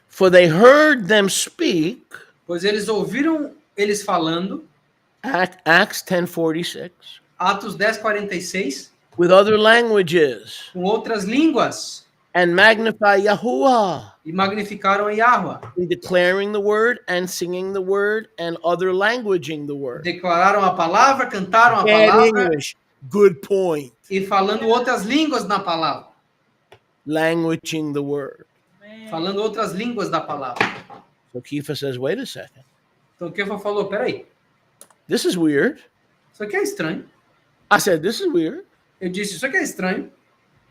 For they heard them speak, pois eles ouviram eles falando, Acts 10:46, Atos 10:46, with other languages, com outras línguas, and magnify Yahuwah, e magnificaram a Yahuwah, declaring the word and singing the word and other languaging the word. declararam a palavra, cantaram a Bad palavra, English, good point. e falando outras línguas na palavra. Languaging the word. Falando outras línguas da palavra. So Kifa says, wait a second. Então o Kefa falou, peraí, This is weird. isso aqui é estranho. I said, this is weird. Eu disse, isso aqui é estranho.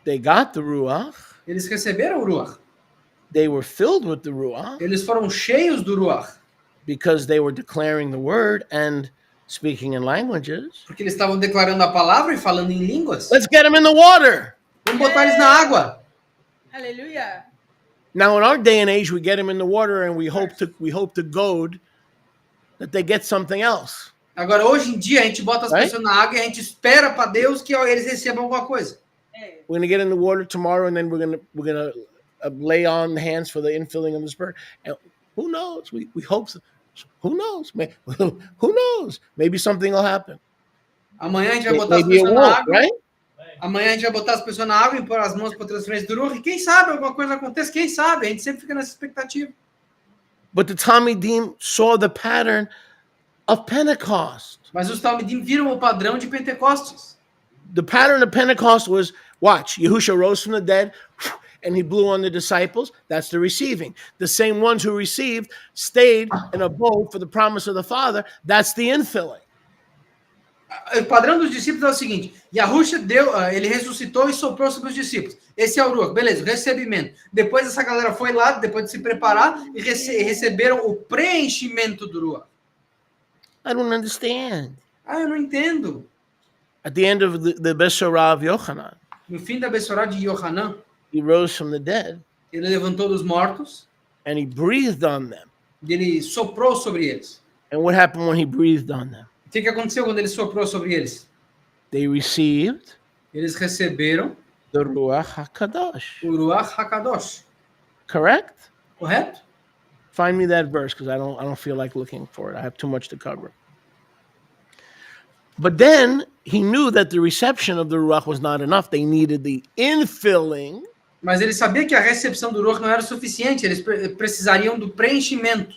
They got the Ruach. Eles receberam o Ruach. They were filled with the Ruach Eles foram cheios do Ruach. because they were declaring the word and speaking in languages. Porque eles estavam declarando a palavra e falando em línguas. Let's get them in the water. Vamos botar eles na água. Aleluia. Now, in our day and age, we get them in the water and we hope to goad that they get something else. Agora, hoje em dia, a gente bota as pessoas na água e a gente espera para Deus que eles recebam alguma coisa. We're going to get in the water tomorrow and then we're going to lay on the hands for the infilling of the Spirit. And who knows? We hope so. Who knows? Who knows? Maybe something will happen. Amanhã a gente vai botar as Maybe it pessoas na won't, água. right? Amanhã a gente vai botar as pessoas na água e pôr as mãos para transferência do Ruach. E quem sabe alguma coisa aconteça? Quem sabe? A gente sempre fica nessa expectativa. But the Talmidim saw the pattern of Pentecost. Mas os Talmidim viram o padrão de Pentecostes. The pattern of Pentecost was, watch, Yahusha rose from the dead and he blew on the disciples. That's the receiving. The same ones who received stayed in a boat for the promise of the Father. That's the infilling. O padrão dos discípulos é o seguinte: Yahusha ele ressuscitou e soprou sobre os discípulos. Esse é o Ruach, beleza, recebimento. Depois essa galera foi lá, depois de se preparar, e receberam o preenchimento do Ruach. I don't understand. Eu não entendo. At the end of the Besorah of Yochanan, No fim da Bessorá de Yohanan, he rose from the dead ele levantou dos mortos, and he breathed on them. e ele soprou sobre eles. And what happened when he breathed on them? O que aconteceu quando ele soprou sobre eles? They received Eles receberam the Ruach HaKadosh. o Ruach HaKadosh. Correct? Correto? Find me that verse because I don't feel like looking for it. I have too much to cover. But then he knew that the reception of the Ruach was not enough. They needed the infilling. Mas ele sabia que a recepção do Ruach não era suficiente. Eles precisariam do preenchimento.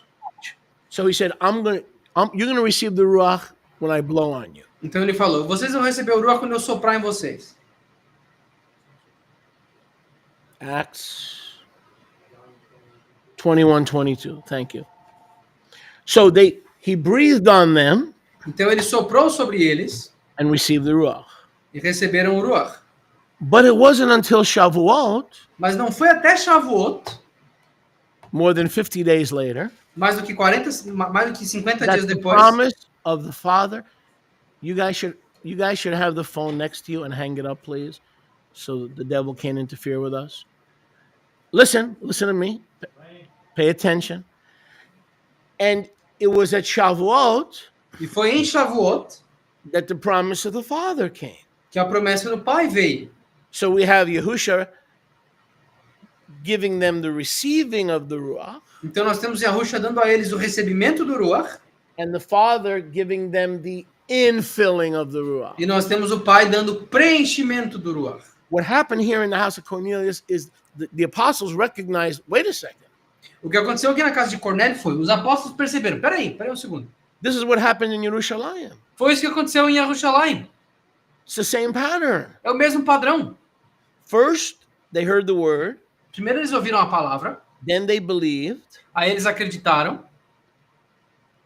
So he said, you're going to receive the Ruach when I blow on you. Então ele falou, vocês vão receber o Ruach quando eu soprar em vocês. Acts 21:22. Thank you. So he breathed on them Então ele soprou sobre eles and received the Ruach. e receberam o Ruach. But it wasn't until Shavuot, Mas não foi até Shavuot, more than 50 days later, mais do que 50 that dias the depois. promise of the Father. You guys should have the phone next to you and hang it up, please, so the devil can't interfere with us. Listen to me. Pay attention. And it was at Shavuot E foi em Shavuot that the promise of the Father came. que a promessa do Pai veio. So we have Yahusha giving them the receiving of the Ruach, Então nós temos Yahusha dando a eles o recebimento do Ruach, and the Father giving them the infilling of the Ruach. e nós temos o Pai dando o preenchimento do Ruach. What happened here in the house of Cornelius is the apostles recognized, wait a second, O que aconteceu aqui na casa de Cornélio foi, os apóstolos perceberam, peraí um segundo. this is what happened in Yerushalayim. Foi isso que aconteceu em Yerushalayim. It's the same pattern. É o mesmo padrão. First, they heard the word, Primeiro eles ouviram a palavra, then they believed, aí eles acreditaram,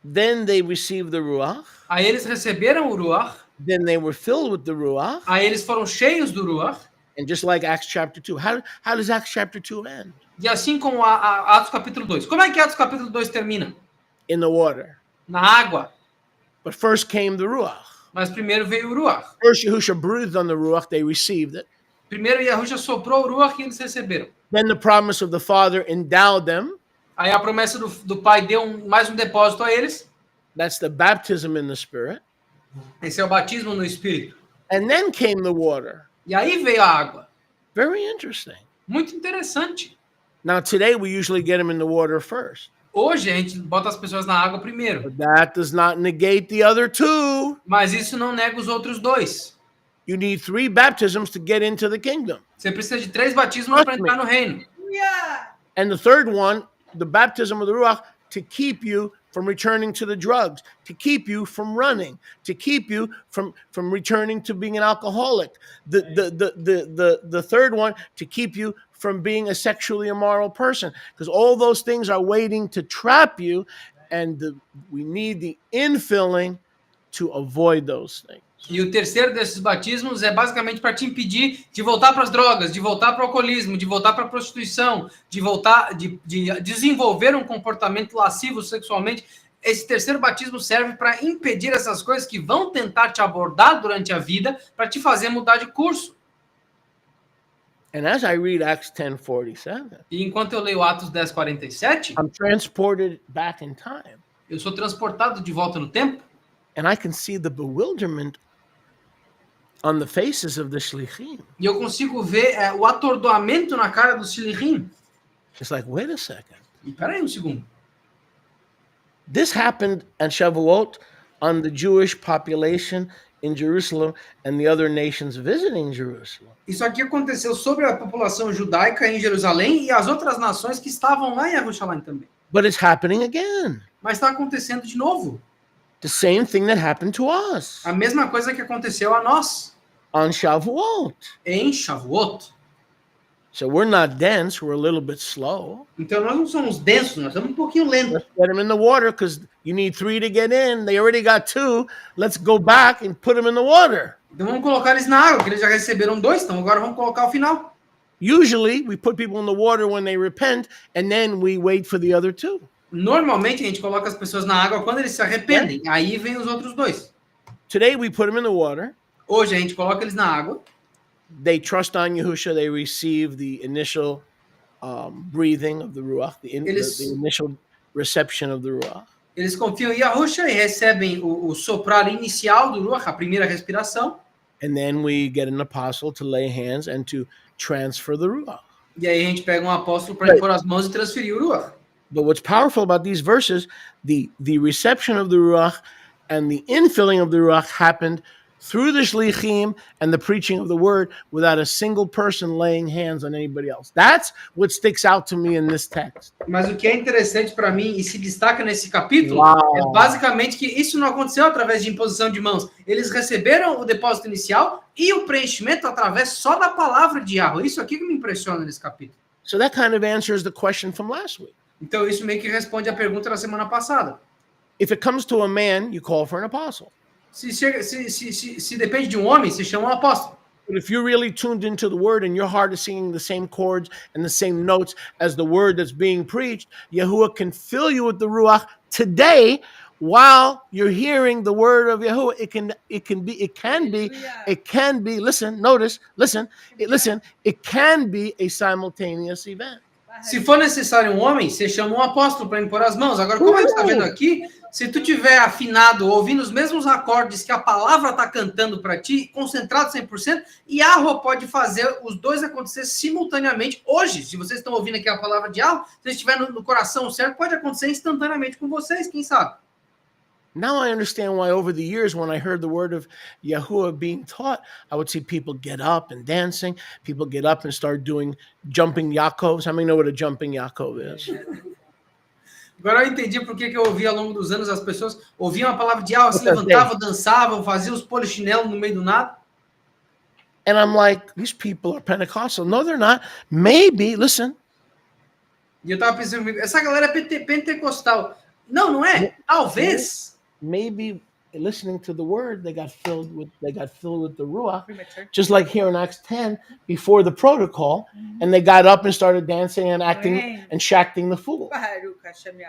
then they received the Ruach, aí eles receberam o Ruach, then they were filled with the Ruach, aí eles foram cheios do Ruach, and just like Acts chapter 2, how does Acts chapter 2 end? e assim como a Atos capítulo 2. Como é que Atos capítulo 2 termina? In the water. Na água. But first came the Ruach. Mas primeiro veio o Ruach. First Yahusha breathed on the Ruach, they received it. Primeiro Yahusha soprou o Ruach e eles receberam. Then the promise of the Father endowed them. Aí a promessa do Pai deu mais um depósito a eles. That's the baptism in the Spirit. Esse é o batismo no Espírito. And then came the water. E aí veio a água. Very interesting. Muito interessante. Now today we usually get them in the water first. Hoje a gente bota as pessoas na água primeiro. But that does not negate the other two. Mas isso não nega os outros dois. You need 3 baptisms to get into the kingdom. Você precisa de 3 batismos para entrar no reino. Hallelujah. And the third one, the baptism of the Ruach, to keep you from returning to the drugs, to keep you from running, to keep you from returning to being an alcoholic. The third one, to keep you from being a sexually immoral person. Because all those things are waiting to trap you, and we need the infilling to avoid those things. E o terceiro desses batismos é basicamente para te impedir de voltar para as drogas, de voltar para o alcoolismo, de voltar para a prostituição, de voltar, de desenvolver um comportamento lascivo sexualmente. Esse terceiro batismo serve para impedir essas coisas que vão tentar te abordar durante a vida para te fazer mudar de curso. And as I read Acts 10:47, E enquanto eu leio Atos 10:47, I'm transported back in time, eu sou transportado de volta no tempo and I can see the bewilderment on the faces of the shlichim. e eu consigo ver o atordoamento na cara do Shilichim. It's like, wait a second. E peraí um segundo. This happened at Shavuot on the Jewish population in Jerusalem and the other nations visiting Jerusalem. Isso aqui aconteceu sobre a população judaica em Jerusalém e as outras nações que estavam lá em Jerusalém também. But it's happening again. Mas está acontecendo de novo. The same thing that happened to us A mesma coisa que aconteceu a nós on Shavuot. em Shavuot. So we're not dense, we're a little bit slow. Então nós não somos densos, nós somos um pouquinho lentos. Let's get them in the water because you need 3 to get in. They already got 2. Let's go back and put them in the water. Então vamos colocar eles na água, que eles já receberam 2, então agora vamos colocar o final. Usually we put people in the water when they repent and then we wait for the other 2. Normalmente a gente coloca as pessoas na água quando eles se arrependem. Aí vem os outros 2. Today we put them in the water. Hoje a gente coloca eles na água. They trust on Yahusha. They receive the initial breathing of the Ruach, the initial reception of the Ruach. Eles confiam em Yahusha e recebem o soprar inicial do Ruach, a primeira respiração. And then we get an apostle to lay hands and to transfer the Ruach. E aí a gente pega um apóstolo para impor as mãos e transferir o Ruach. But what's powerful about these verses, the reception of the Ruach and the infilling of the Ruach happened through the shlichim and the preaching of the word without a single person laying hands on anybody else. That's what sticks out to me in this text. Mas o que é interessante para mim e se destaca nesse capítulo Uau. é basicamente que isso não aconteceu através de imposição de mãos. Eles receberam o depósito inicial e o preenchimento através só da palavra de Yahweh. Isso aqui que me impressiona nesse capítulo. So that kind of answers the question from last week. Então isso meio que responde a pergunta da semana passada. If it comes to a man, you call for an apostle. Se depende de um homem, se chama um apóstolo. But if you're really tuned into the word and your heart is singing the same chords and the same notes as the word that's being preached, Yahuwah can fill you with the Ruach today while you're hearing the word of Yahuwah. It can be, listen, notice, listen, it can be a simultaneous event. Se for necessário um homem, você chama um apóstolo para impor as mãos. Agora, como a gente está vendo aqui, se tu tiver afinado, ouvindo os mesmos acordes que a palavra está cantando para ti, concentrado 100%, Yahweh pode fazer os dois acontecer simultaneamente hoje. Se vocês estão ouvindo aqui a palavra de Yahweh, se estiver no coração certo, pode acontecer instantaneamente com vocês, quem sabe? Now I understand why over the years when I heard the word of Yahuwah being taught, I would see people get up and dancing. People get up and start doing jumping Yaakovs. How many know what a jumping Yaakov is? Agora eu entendi por que eu ouvi ao longo dos anos as pessoas ouviam a palavra de Yahweh, se levantavam, dançavam, faziam os polichinelo no meio do nada. And I'm like, these people are Pentecostal. No, they're not. Maybe, listen. E eu tava pensando, essa galera é pentecostal. Não, não é. Talvez. Maybe listening to the word, they got filled with the Ruach, just like here in Acts 10, before the protocol, and they got up and started dancing and acting and shacking the fool.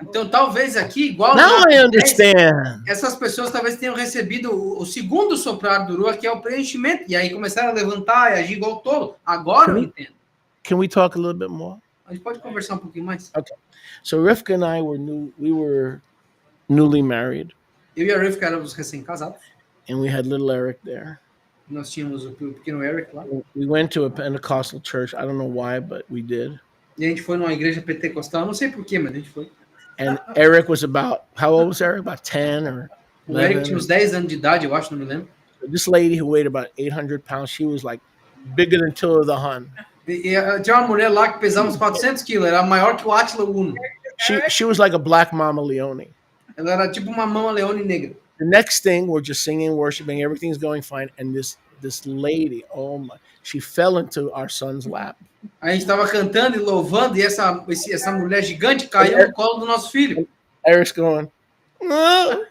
Então, talvez aqui, igual Now I understand. Essas pessoas talvez tenham recebido o segundo soprar do Ruach, que é o preenchimento, e aí começaram a levantar e agir igual tolo. Agora eu entendo. Can we talk a little bit more? A gente pode conversar um pouquinho mais? Okay. So Rivka and I were newly married. Eu e a Rivka éramos recém-casados. And we had little Eric there. Nós tínhamos o pequeno Eric lá. We went to a Pentecostal church. I don't know why, but we did. E a gente foi numa igreja pentecostal. Não sei porquê, mas a gente foi. And Eric was how old was Eric? About 10 or 11? O Eric tinha uns 10 anos de idade, eu acho, não me lembro. This lady who weighed about 800 pounds, she was like bigger than Attila the Hun. E tinha uma mulher lá que pesava uns 400 quilos, era maior que o Átila Uno. She was like a black Mama Leone. Ela era tipo uma Mama Leone negra. The next thing, we're just singing, worshiping, everything's going fine, and this lady, oh my, she fell into our son's lap. A gente estava cantando e louvando, e essa mulher gigante caiu no colo do nosso filho. Eric's going, no.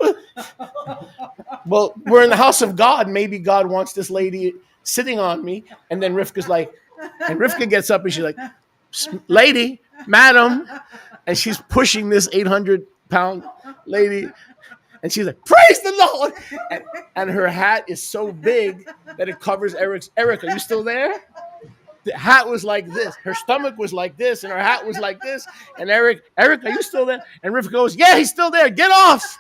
Well, we're in the house of God. Maybe God wants this lady sitting on me. And then Rivka's like, and Rivka gets up and she's like, lady, madam. And she's pushing this 800-pound lady. And she's like, praise the Lord. And her hat is so big that it covers Eric's. Eric, are you still there? The hat was like this. Her stomach was like this. And her hat was like this. And Eric, are you still there? And Rivka goes, yeah, he's still there. Get off.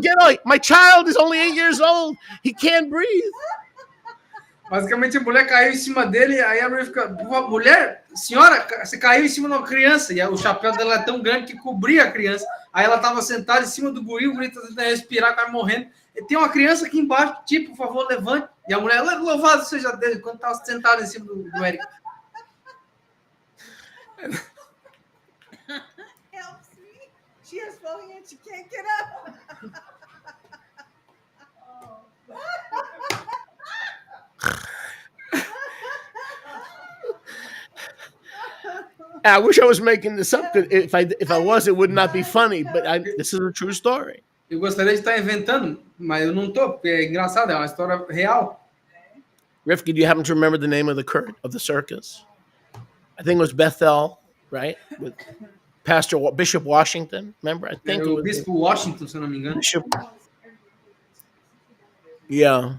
Get off. My child is only 8 years old. He can't breathe. Basicamente, a mulher caiu em cima dele, aí a Rivka, mulher, senhora, você caiu em cima de uma criança, e o chapéu dela é tão grande que cobria a criança. Aí ela estava sentada em cima do guri, o guri está tentando respirar, quase morrendo. E tem uma criança aqui embaixo, tipo, por favor, levante. E a mulher, louvado seja Deus, quando estava sentada em cima do Eric. Helps me. She is falling and she can't get up. I wish I was making this up. If I was, it would not be funny. But this is a true story. Eu gostaria de estar inventando, mas eu não estou, porque é engraçado, é uma história real. Rivka, do you happen to remember the name of the circus? I think it was Bethel, right? With Bishop Washington. Remember? I think o Bispo Washington, se eu não me engano. Bishop. Yeah.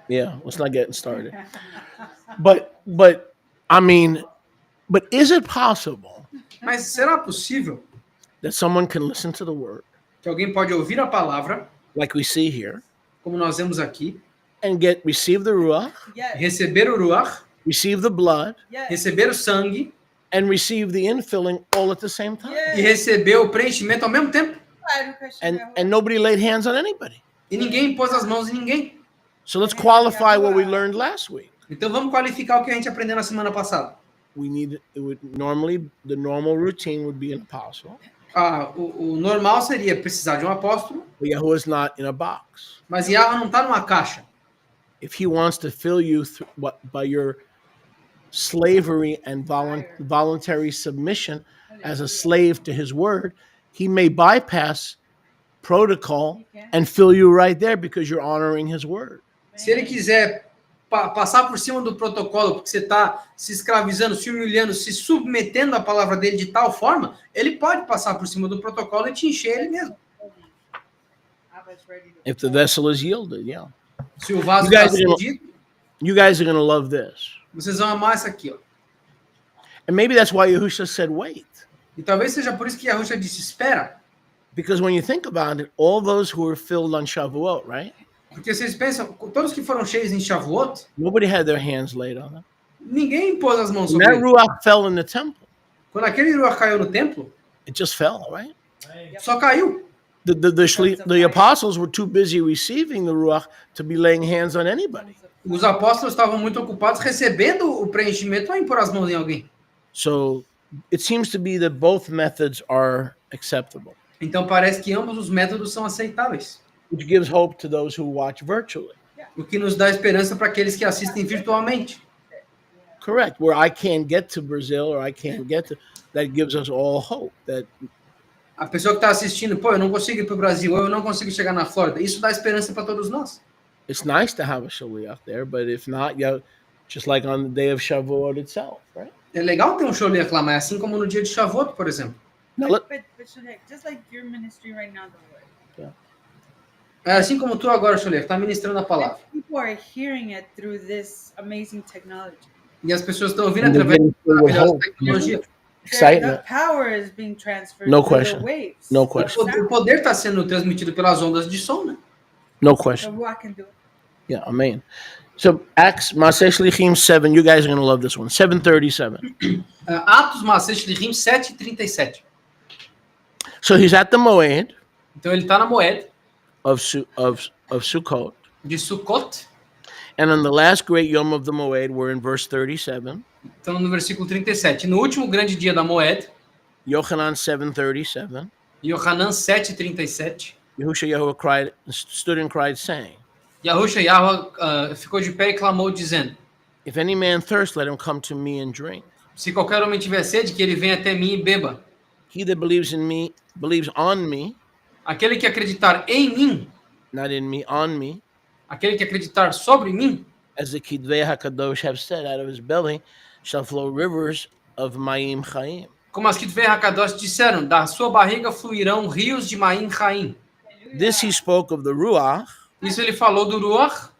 Let's not get started. But I mean, but is it possible? Mas será possível that someone can listen to the word, que alguém pode ouvir a palavra, like we see here, como nós vemos aqui, and receive the Ruach, receber o Ruach, receive the blood, receber o sangue, and receive the infilling all at the same time? E receber o preenchimento ao mesmo tempo? And nobody laid hands on anybody. E ninguém pôs as mãos em ninguém. So let's qualify what we learned last week. Então vamos qualificar o que a gente aprendeu na semana passada. The normal routine would be an apostle. O normal seria precisar de um apóstolo. But Yahuwah is not in a box. Mas Yahweh não está numa caixa. If he wants to fill you by your slavery and voluntary submission as a slave to his word, he may bypass protocol and fill you right there because you're honoring his word. Se ele quiser passar por cima do protocolo, porque você está se escravizando, se humilhando, se submetendo à palavra dele de tal forma, ele pode passar por cima do protocolo e te encher ele mesmo. If the vessel is yielded, yeah. Se o vaso You guys está are gonna- cedido, You guys are going to love this. vocês vão amar isso aqui, ó. And maybe that's why Yahusha said, wait. E talvez seja por isso que Yahusha disse, espera. Because when you think about it, all those who were filled on Shavuot, right? Porque vocês pensam, todos que foram cheios em Shavuot, Nobody had their hands laid on them. ninguém pôs as mãos When sobre that ele. Ruach fell in the temple, Quando aquele Ruach caiu no templo, it just fell, right? só caiu. The apostles were too busy receiving the Ruach to be laying hands on anybody. Os apóstolos estavam muito ocupados recebendo o preenchimento a impor as mãos em alguém. So it seems to be that both methods are acceptable, Então parece que ambos os métodos são aceitáveis. which gives hope to those who watch virtually. O que nos dá esperança para aqueles que assistem virtualmente. Correct. Where I can't get to Brazil or I can't get to, that gives us all hope that A pessoa que está assistindo, pô, eu não consigo ir para o Brasil, ou eu não consigo chegar na Flórida. Isso dá esperança para todos nós. it's nice to have a shaliach there, but if not, yeah, just like on the day of Shavuot itself, right? É legal ter um sholiach lá, mas assim como no dia de Shavuot, por exemplo. Now, let, But Shulek, just like your ministry right now, the Lord. É assim como tu agora, sholiach, está ministrando a palavra. People are hearing it through this amazing technology. E as pessoas estão ouvindo And they're através getting da filled with maravilhosa hope. tecnologia. The Excitement. power is being transferred No through question. the waves. No question. O poder está sendo transmitido pelas ondas de som, né? No The question. Ruach can do it. Yeah, amen. So Acts Maseh Shlichim 7, you guys are going to love this one. 737. Atos Maaseh Shlichim 7:37. So he's at the Moed Então ele está na Moed of Sukkot. de Sukkot. And on the last great Yom of the Moed, we're in verse 37. Então no versículo 37. No último grande dia da Moed, Yochanan 7:37. Yohanan 7:37. Yahusha Yahuwah stood and cried, saying, Yahusha Yahweh ficou de pé e clamou, dizendo: If any man thirst, let him come to me and drink. Se qualquer homem tiver sede, que ele venha até mim e beba. He that believes in me, believes on me, Aquele que acreditar em mim, not in me, on me, aquele que acreditar sobre mim, as the Kidvei HaKadosh have said, out of his belly shall flow rivers of Mayim Chaim. como as que Hakadosh disseram, da sua barriga fluirão rios de Maim Chaim. This he spoke of the Ruach, Isso ele falou do Ruach,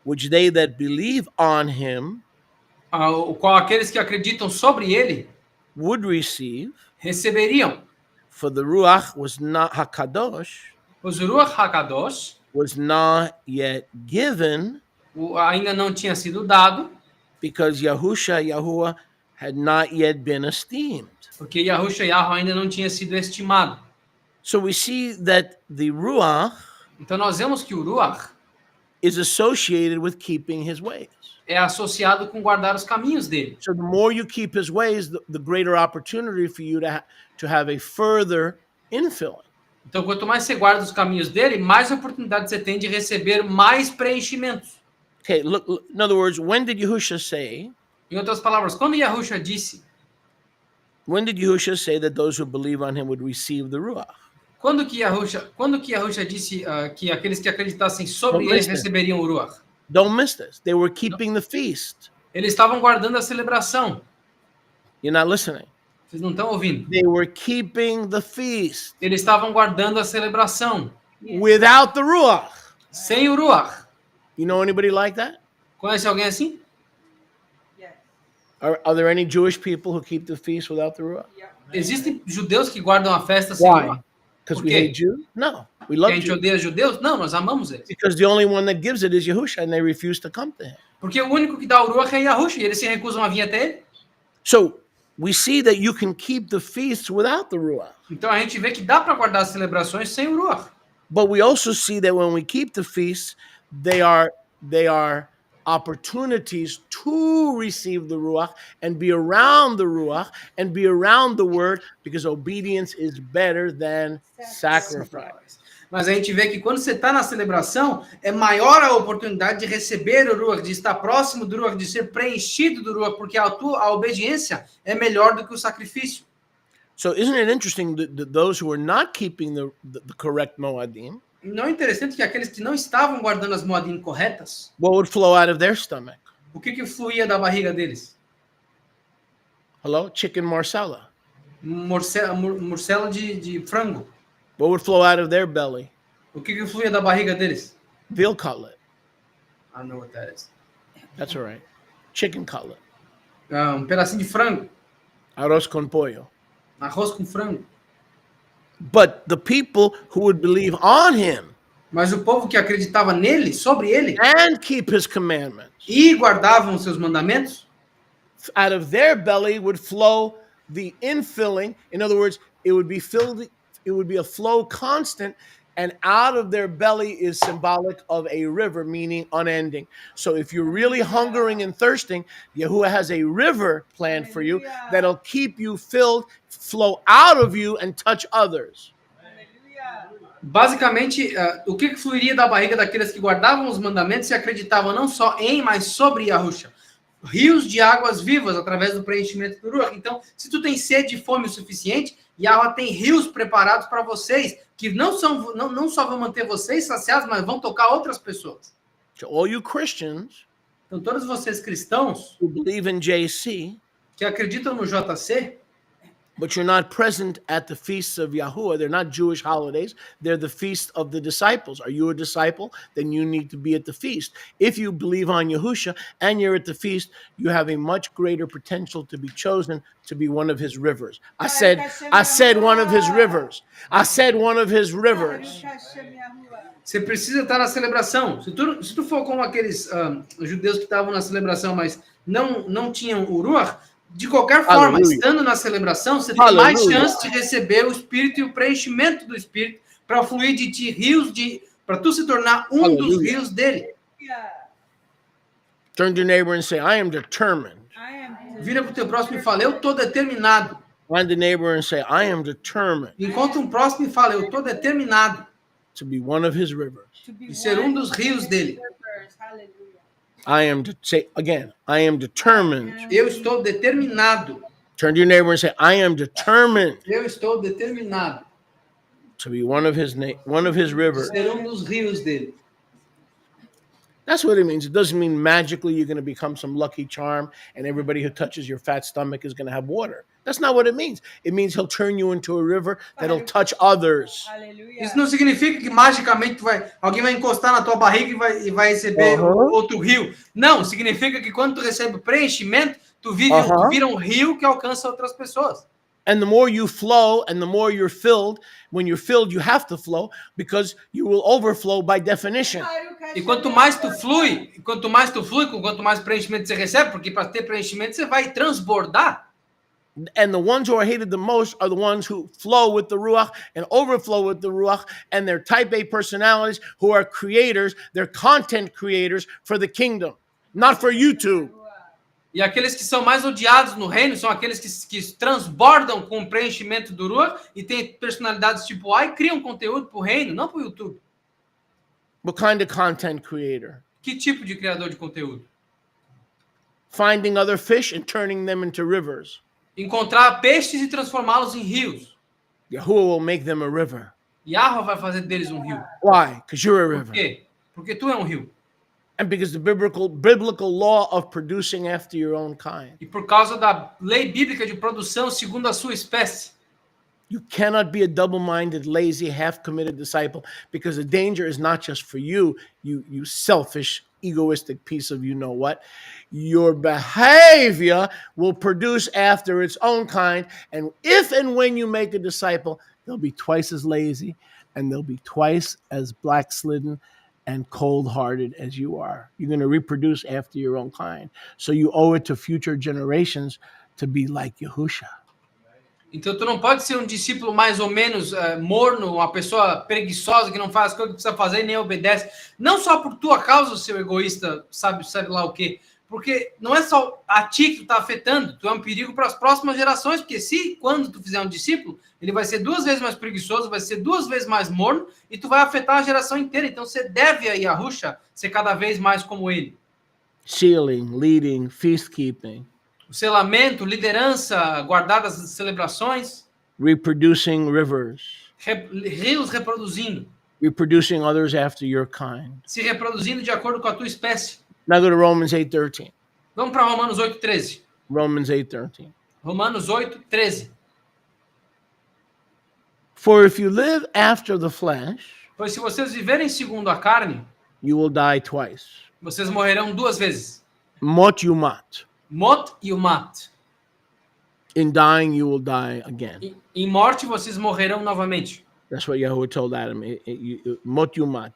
which they that believe on him o qual aqueles que acreditam sobre ele would receive, receberiam. for the Ruach was not HaKadosh, Os Ruach Hakadosh was not yet given, ainda não tinha sido dado, because Yahusha Yahuwah had not yet been esteemed. porque Yahusha Yahweh ainda não tinha sido estimado. So we see that the Ruach Então nós vemos que o Ruach is associated with keeping his ways. é associado com guardar os caminhos dele. So the more you keep his ways, the greater opportunity for you to have a further infilling. Então, quanto mais você guarda os caminhos dele, mais oportunidade você tem de receber mais preenchimentos. Okay, look, in other words, when did Yahusha say Quando Yahusha disse, that those who believe on him would receive the Ruach? quando que Yahusha disse que aqueles que acreditassem sobre Não ele listen. receberiam o Ruach? Don't miss this. They were keeping the feast. Eles estavam guardando a celebração. You're not listening. Vocês não estão ouvindo? They were keeping the feast Eles estavam guardando a celebração without the Ruach. sem o Ruach. You know anybody like that? Conhece alguém assim? Yes. Are there any Jewish people who keep the feast without the Ruach? Yeah. Existem judeus que guardam a festa sem o Why? Ruach. Because Por we quê? hate Jews? No, we Que love a gente Jews. odeia judeus? Não, nós amamos eles. Because the only one that gives it is Yahusha, and they refuse to come to him. Porque o único que dá o Ruach é Yahusha e eles se recusam a vir até ele. So we see that you can keep the feasts without the Ruach. Então a gente vê que dá para guardar as celebrações sem o Ruach. But we also see that when we keep the feasts, they are opportunities to receive the Ruach and be around the Ruach and be around the Word, because obedience is better than sacrifice. Mas a gente vê que quando você está na celebração, é maior a oportunidade de receber o Ruach, de estar próximo do Ruach, de ser preenchido do Ruach, porque a obediência é melhor do que o sacrifício. So isn't it interesting that those who are not keeping the correct Moadim, Não é interessante que aqueles que não estavam guardando as moedinhas corretas, what would flow out of their stomach? o que fluía da barriga deles? Hello? Chicken marsala. Morcela de frango. What would flow out of their belly? O que fluía da barriga deles? Veal cutlet. I don't know what that is. That's all right. Chicken cutlet. Pedacinho de frango. Arroz con pollo. Arroz com frango. But the people who would believe on him Mas o povo que acreditava nele, sobre ele, and keep his commandments, e guardavam os seus mandamentos, out of their belly would flow the infilling. In other words, it would be filled, it would be a flow constant, and out of their belly is symbolic of a river, meaning unending. So if you're really hungering and thirsting, Yahuwah has a river planned for you that'll keep you filled, flow out of you, and touch others. Aleluia. basicamente, o que fluiria da barriga daqueles que guardavam os mandamentos e acreditavam não só em, mas sobre Yahusha? Rios de águas vivas através do preenchimento do Ruach. Então, se tu tem sede e fome o suficiente, Yahweh tem rios preparados para vocês, que não só vão manter vocês saciados, mas vão tocar outras pessoas. To all you Christians Então, todos vocês cristãos who believe in JC, que acreditam no JC, but you're not present at the feasts of Yahuwah, they're not Jewish holidays, they're the feast of the disciples. Are you a disciple? Then you need to be at the feast. If you believe on Yahusha and you're at the feast, you have a much greater potential to be chosen to be one of his rivers. I said one of his rivers. I said one of his rivers. você precisa estar na celebração. Se tu for como aqueles judeus que estavam na celebração, mas não tinham o Ruach, de qualquer forma, Aleluia. estando na celebração, você tem Aleluia. mais chance de receber o Espírito e o preenchimento do Espírito para fluir de ti rios para tu se tornar um Aleluia. dos rios dele. Turn to your neighbor and say, I am determined. Vira para o teu próximo e fala, eu estou determinado. Find the neighbor and say, I am determined Encontra um próximo e fala, eu estou determinado to be one of his rivers. de ser um dos rios dele. I am say again, I am determined. Eu estou determinado. Turn to your neighbor and say, I am determined Eu estou determinado to be one of his de rivers. ser um dos rios dele. That's what it means. It doesn't mean magically you're going to become some lucky charm and everybody who touches your fat stomach is going to have water. That's not what it means. It means he'll turn you into a river that'll touch others. Isso não significa que magicamente alguém vai encostar na tua barriga e vai receber outro rio. Não, significa que quando tu recebe o preenchimento, tu vira um rio que alcança outras pessoas. And the more you flow and the more you're filled, when you're filled, you have to flow because you will overflow by definition. E quanto mais tu flui, quanto mais preenchimento você recebe, porque para ter preenchimento você vai transbordar. And the ones who are hated the most are the ones who flow with the Ruach and overflow with the Ruach, and they're type A personalities who are creators, they're content creators for the kingdom, not for YouTube. E aqueles que são mais odiados no reino são aqueles que transbordam com o preenchimento do Ruach e têm personalidades tipo A e criam conteúdo para o reino, não para o YouTube. What kind of content creator? Que tipo de criador de conteúdo? Finding other fish and turning them into rivers. Encontrar peixes e transformá-los em rios. Yahuwah will make them a river. Yahweh vai fazer deles um rio. Why? Because you're a Por river. quê? Porque tu é um rio. And because the biblical law of producing after your own kind. E por causa da lei bíblica de produção segundo a sua espécie. You cannot be a double-minded, lazy, half-committed disciple because the danger is not just for you, you selfish, egoistic piece of you-know-what. Your behavior will produce after its own kind, and if and when you make a disciple, they'll be twice as lazy, and they'll be twice as black-slidden and cold-hearted as you are. You're going to reproduce after your own kind. So you owe it to future generations to be like Yahusha. Então tu não pode ser um discípulo mais ou menos morno, uma pessoa preguiçosa que não faz as coisas que precisa fazer e nem obedece. Não só por tua causa, seu egoísta, sabe lá o quê. Porque não é só a ti que tu está afetando, tu é um perigo para as próximas gerações, porque quando tu fizer um discípulo, ele vai ser 2 vezes mais preguiçoso, vai ser 2 vezes mais morno, e tu vai afetar a geração inteira. Então você deve a Yahusha ser cada vez mais como ele. Sealing, leading, feast-keeping. O selamento, liderança, guardar as celebrações, Reproducing rivers. rios reproduzindo. reproducing others after your kind. se reproduzindo de acordo com a tua espécie. Now go to Romans 8:13. Vamos para Romanos 8:13. Romans 8:13. Romanos 8:13. For if you live after the flesh, Pois se vocês viverem segundo a carne, you will die twice. vocês morrerão duas vezes. Mot yumat. Mot e o mat. In dying, you will die again. Em morte, vocês morrerão novamente. That's what Yahweh told Adam. Mot yumat.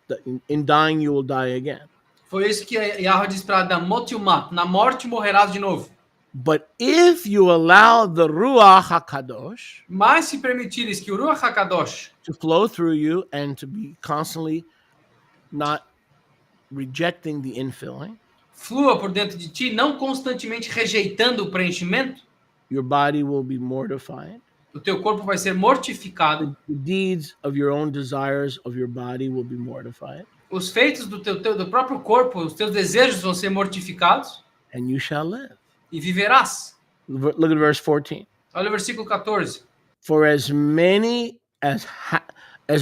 In dying, you will die again. Foi isso que Yahweh disse para Adão, mot e o mat. Na morte morrerás de novo. But if you allow the Ruach HaKadosh Mas se permitires que o Ruach HaKadosh to flow through you and to be constantly not rejecting the infilling, flua por dentro de ti, não constantemente rejeitando o preenchimento, your body will be mortified. o teu corpo vai ser mortificado. The deeds of your own desires of your body will be mortified, Os feitos do do próprio corpo, os teus desejos vão ser mortificados and you shall live. e viverás. Look at verse 14. Olha o versículo 14. For as many as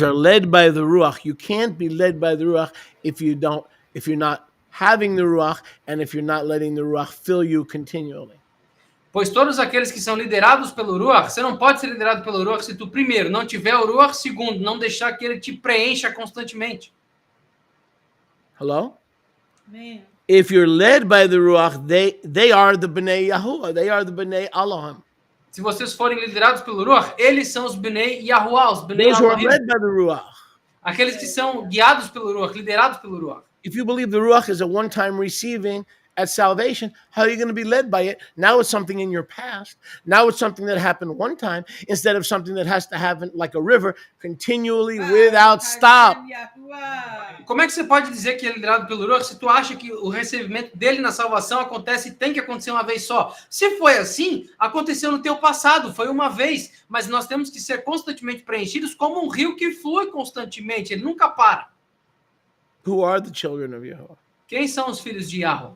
are led by the Ruach, you can't be led by the Ruach if you're not having the Ruach and if you're not letting the Ruach fill you continually. Pois todos aqueles que são liderados pelo Ruach, você não pode ser liderado pelo Ruach se tu, primeiro, não tiver o Ruach, segundo, não deixar que ele te preencha constantemente. Hello? Amen. If you're led by the Ruach, they are the Bnei Yahuwah. They are the Bnei Elohim. Se vocês forem liderados pelo Ruach, eles são os Bnei Yahuwah, os Bnei Those who are Elohim. led by the Ruach. Aqueles que são guiados pelo Ruach, liderados pelo Ruach. If you believe the Ruach is a one-time receiving at salvation, how are you going to be led by it? Now it's something in your past. Now it's something that happened one time instead of something that has to happen like a river continually without stop. Yahuwah. Como é que você pode dizer que é liderado pelo Ruach se tu acha que o recebimento dele na salvação acontece e tem que acontecer uma vez só? Se foi assim, aconteceu no teu passado, foi uma vez, mas nós temos que ser constantemente preenchidos como um rio que flui constantemente, ele nunca para. Who are the children of Yahuwah? Quem são os filhos de Yahweh?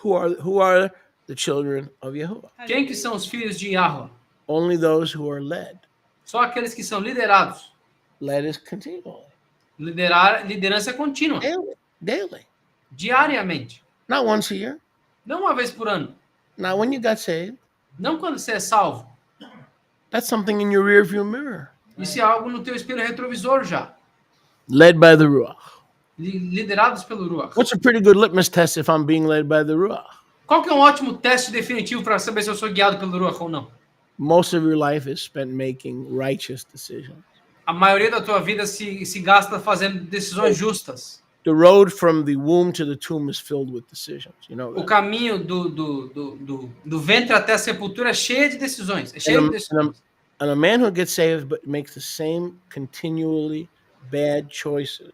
Who are the children of Yahuwah? Quem que são os filhos de Yahweh? Only those who are led. Só aqueles que são liderados. Led is continually. Liderança contínua, Daily. diariamente. Not once a year. Não uma vez por ano. Not when you got saved. Não quando você é salvo. That's something in your rearview mirror. Isso é algo no teu espelho retrovisor já. Led by the Ruach. Liderados pelo Ruach. What's a pretty good litmus test if I'm being led by the Ruach? Qual que é um ótimo teste definitivo para saber se eu sou guiado pelo Ruach ou não? Most of your life is spent making righteous decisions. A maioria da tua vida se gasta fazendo decisões justas. The road from the womb to the tomb is filled with decisions. You know O that? caminho do ventre até a sepultura é cheio de decisões. É cheio de decisões. And a man who gets saved but makes the same continually bad choices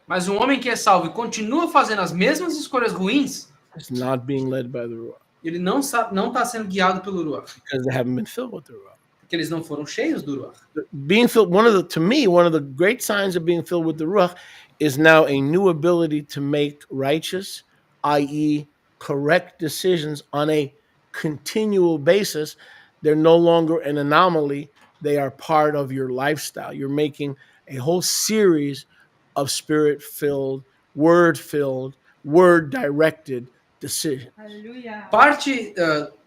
Mas um homem que é salvo e continua fazendo as mesmas escolhas ruins, is not being led by the Ruach ele não está sendo guiado pelo Ruach, because they haven't been filled with the Ruach. porque eles não foram cheios do Ruach. Being filled, one of the great signs of being filled with the Ruach is now a new ability to make righteous, i.e., correct decisions on a continual basis. They're no longer an anomaly. They are part of your lifestyle. You're making a whole series of spirit-filled, word-filled, word-directed decisions. Aleluia.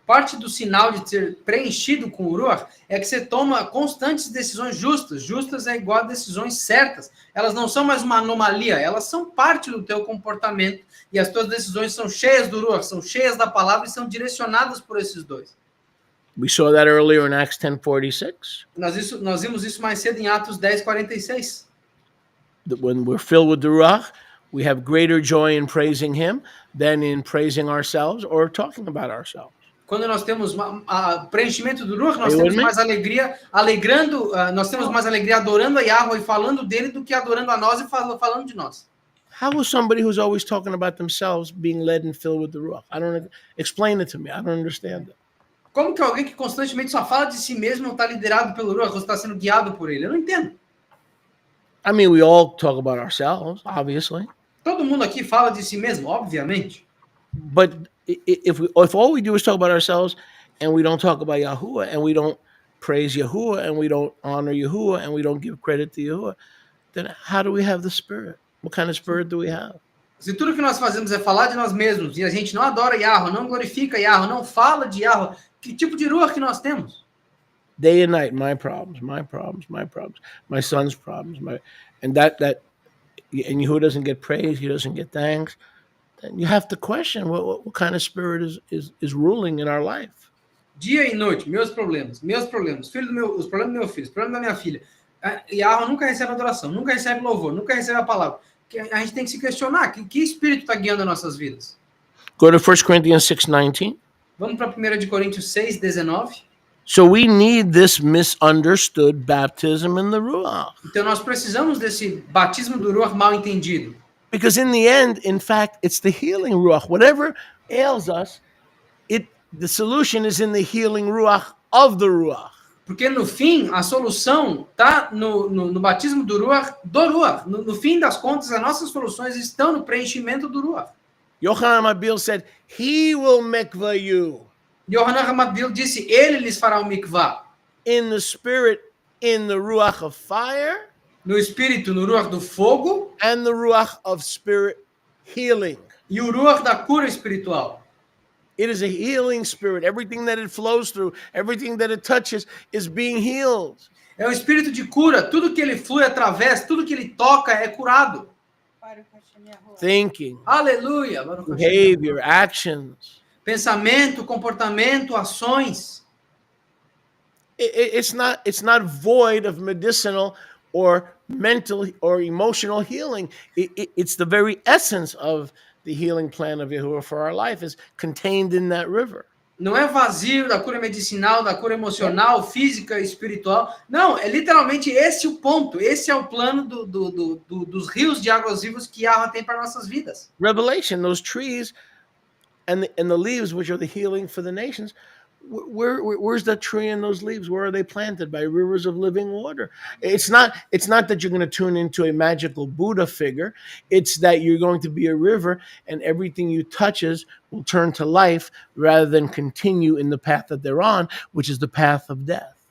Parte do sinal de ser preenchido com o Ruach é que você toma constantes decisões justas. Justas é igual a decisões certas. Elas não são mais uma anomalia, elas são parte do teu comportamento e as tuas decisões são cheias do Ruach, são cheias da palavra e são direcionadas por esses dois. We saw that earlier in Acts 10:46. Nós vimos isso mais cedo em Atos 10:46. That when we're filled with the Ruach, we have greater joy in praising Him than in praising ourselves or talking about ourselves. Quando nós temos preenchimento do Ruach, nós Eu temos amei. mais alegria nós temos mais alegria adorando a Yahweh e falando dele do que adorando a nós e falando de nós. How is somebody who's always talking about themselves being led and filled with the Ruach? I don't explain it to me. I don't understand it. Como que alguém que constantemente só fala de si mesmo não está liderado pelo Ruach, ou está sendo guiado por ele? Eu não entendo. I mean, we all talk about ourselves, obviously, Todo mundo aqui fala de si mesmo, obviamente. but if all we do is talk about ourselves and we don't talk about Yahuwah and we don't praise Yahuwah and we don't honor Yahuwah and we don't give credit to Yahuwah, then how do we have the Spirit? What kind of Spirit do we have? Se tudo que nós fazemos é falar de nós mesmos e a gente não adora Yahweh, não glorifica Yahweh, não fala de Yahweh, que tipo de ruach que nós temos? Day and night, my problems, my problems, my problems, my son's problems, and Yehuda doesn't get praise, he doesn't get thanks. Then you have to question what kind of spirit is ruling in our life. Dia e noite, meus problemas, filho do meu, os problemas do meu filho, os problemas da minha filha. Yahweh nunca recebe adoração, nunca recebe louvor, nunca recebe a palavra. A gente tem que se questionar, que espírito está guiando as nossas vidas? Go to 1 Corinthians 6:19. Vamos para 1 de Coríntios 6:19. So we need this misunderstood baptism in the Ruach. Então nós precisamos desse batismo do Ruach mal entendido. Because in the end, in fact, it's the healing Ruach. Whatever ails us, the solution is in the healing Ruach of the Ruach. Porque no fim, a solução está no batismo do Ruach. No fim das contas, as nossas soluções estão no preenchimento do Ruach. Yochanan Mabil said, he will mikvah you. Yohanan Hamabil disse, ele lhes fará o mikvah. In the spirit, in the Ruach of fire. No espírito, no Ruach do fogo. And the Ruach of spirit healing. E o Ruach da cura espiritual. It is a healing spirit. Everything that it flows through, everything that it touches is being healed. É o espírito de cura. Tudo que ele flui através, tudo que ele toca é curado. Thinking, Aleluia. behavior, actions. Pensamento, comportamento, ações. It's not void of medicinal or mental or emotional healing. It's the very essence of the healing plan of Yahuwah for our life is contained in that river. Não é vazio da cura medicinal, da cura emocional, física, espiritual. Não, é literalmente esse o ponto. Esse é o plano dos rios de águas vivas que Yahweh tem para nossas vidas. Revelation, those trees and the leaves, which are the healing for the nations. Where's that tree and those leaves? Where are they planted? By rivers of living water. It's not that you're going to turn into a magical Buddha figure. It's that you're going to be a river and everything you touches will turn to life rather than continue in the path that they're on, which is the path of death.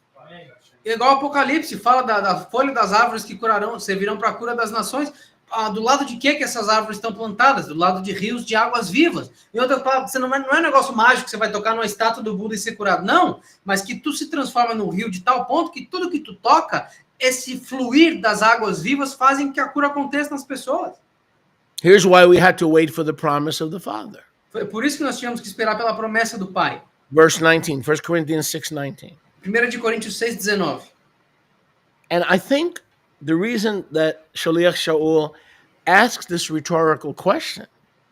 Igual Apocalipse, fala da folha das árvores que servirão para a cura das nações. Do lado de que essas árvores estão plantadas? Do lado de rios de águas vivas. Em outras palavras, não é um negócio mágico que você vai tocar numa estátua do Buda e ser curado. Não, mas que tu se transforma num rio de tal ponto que tudo que tu toca, esse fluir das águas vivas fazem que a cura aconteça nas pessoas. Here's why we had to wait for the promise of the Father. Foi por isso que nós tínhamos que esperar pela promessa do Pai. Verse 19, 1 Corinthians 6:19. 1 de Coríntios 6:19. And I think the reason that Shaliach Shaul asks this rhetorical question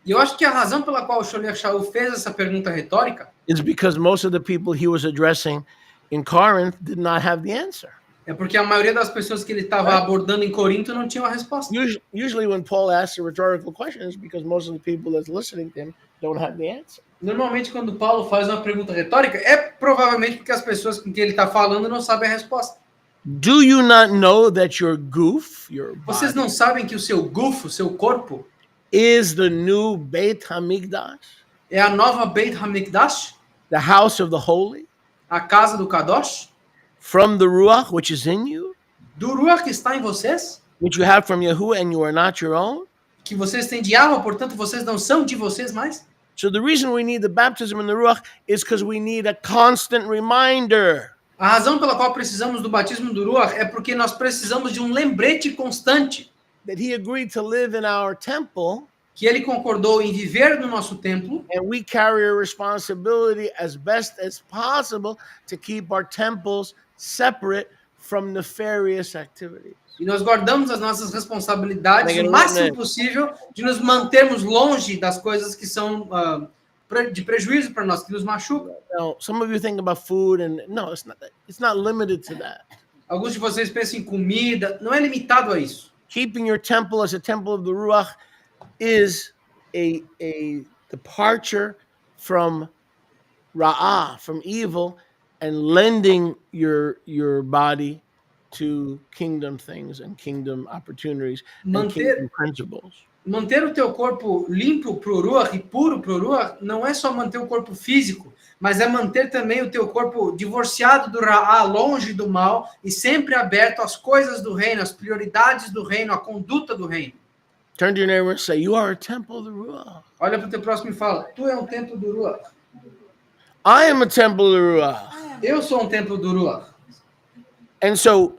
E eu acho que a razão pela qual o Shaliach Shaul fez essa pergunta retórica is because most of the people he was addressing in Corinth did not have the answer. é porque a maioria das pessoas que ele estava abordando em Corinto não tinham a resposta. Usually when Paul asks a rhetorical question, it's because most of the people that's listening to him don't have the answer. Normalmente, quando Paulo faz uma pergunta retórica, é provavelmente porque as pessoas com quem ele está falando não sabem a resposta. Do you not know that your goof, your Vocês body, não sabem que o seu gufo, seu corpo, is the new Beit Hamikdash, é a nova Beit HaMikdash, the house of the holy, a casa do Kadosh, from the Ruach which is in you, do Ruach que está em vocês, which you have from Yahuwah and you are not your own? que vocês têm de Yahweh, portanto vocês não são de vocês mais? So the reason we need the baptism in the Ruach is because we need a constant reminder. A razão pela qual precisamos do batismo do Ruach é porque nós precisamos de um lembrete constante That he agreed to live in our temple, que ele concordou em viver no nosso templo, and we carry a responsibility as best as possible to keep our temples separate from nefarious activities. e nós guardamos as nossas responsabilidades o máximo possível de nos mantermos longe das coisas que são de prejuízo para nós, que nos machucam. Now, some of you think about food, and no, it's not limited to that. Alguns de vocês pensam em comida, não é limitado a isso. Keeping your temple as a temple of the Ruach is a departure from Ra'ah, from evil, and lending your body to kingdom things and kingdom opportunities and kingdom principles. Manter o teu corpo limpo para o Ruach e puro para o Ruach não é só manter o corpo físico, mas é manter também o teu corpo divorciado do Ra'á, longe do mal e sempre aberto às coisas do reino, às prioridades do reino, à conduta do reino. Turn to your neighbor and say, you are a temple of the Ruach. Olha para o teu próximo e fala, tu é um templo do Ruach. I am a temple of the Ruach. Eu sou um templo do Ruach. And so,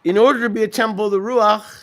in order to be a temple of the Ruach,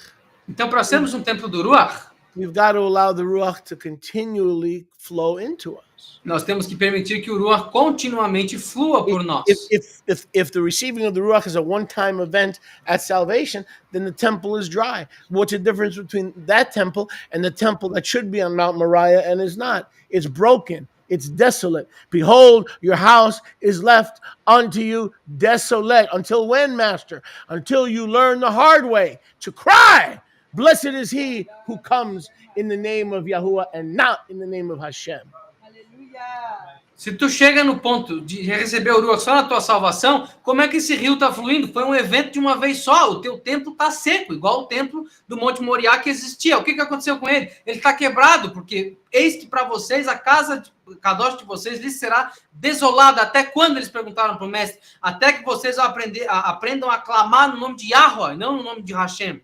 Então, para sermos um templo do Ruach, we've got to allow the Ruach to continually flow into us. nós temos que permitir que o Ruach continuamente flua por nós. If the receiving of the Ruach is a one-time event at salvation, then the temple is dry. What's the difference between that temple and the temple that should be on Mount Moriah and is not? It's broken. It's desolate. Behold, your house is left unto you desolate. Until when, Master? Until you learn the hard way to cry. Blessed is he who comes in the name of Yahuwah and not in the name of Hashem. Aleluia. Se tu chega no ponto de receber o Ruach só na tua salvação, como é que esse rio está fluindo? Foi um evento de uma vez só, o teu templo está seco, igual o templo do Monte Moriá que existia. O que aconteceu com ele? Ele está quebrado, porque eis que para vocês, a casa de Kadosh de vocês lhes será desolada. Até quando? Eles perguntaram para o mestre. Até que vocês aprendam a clamar no nome de Yahweh, não no nome de Hashem.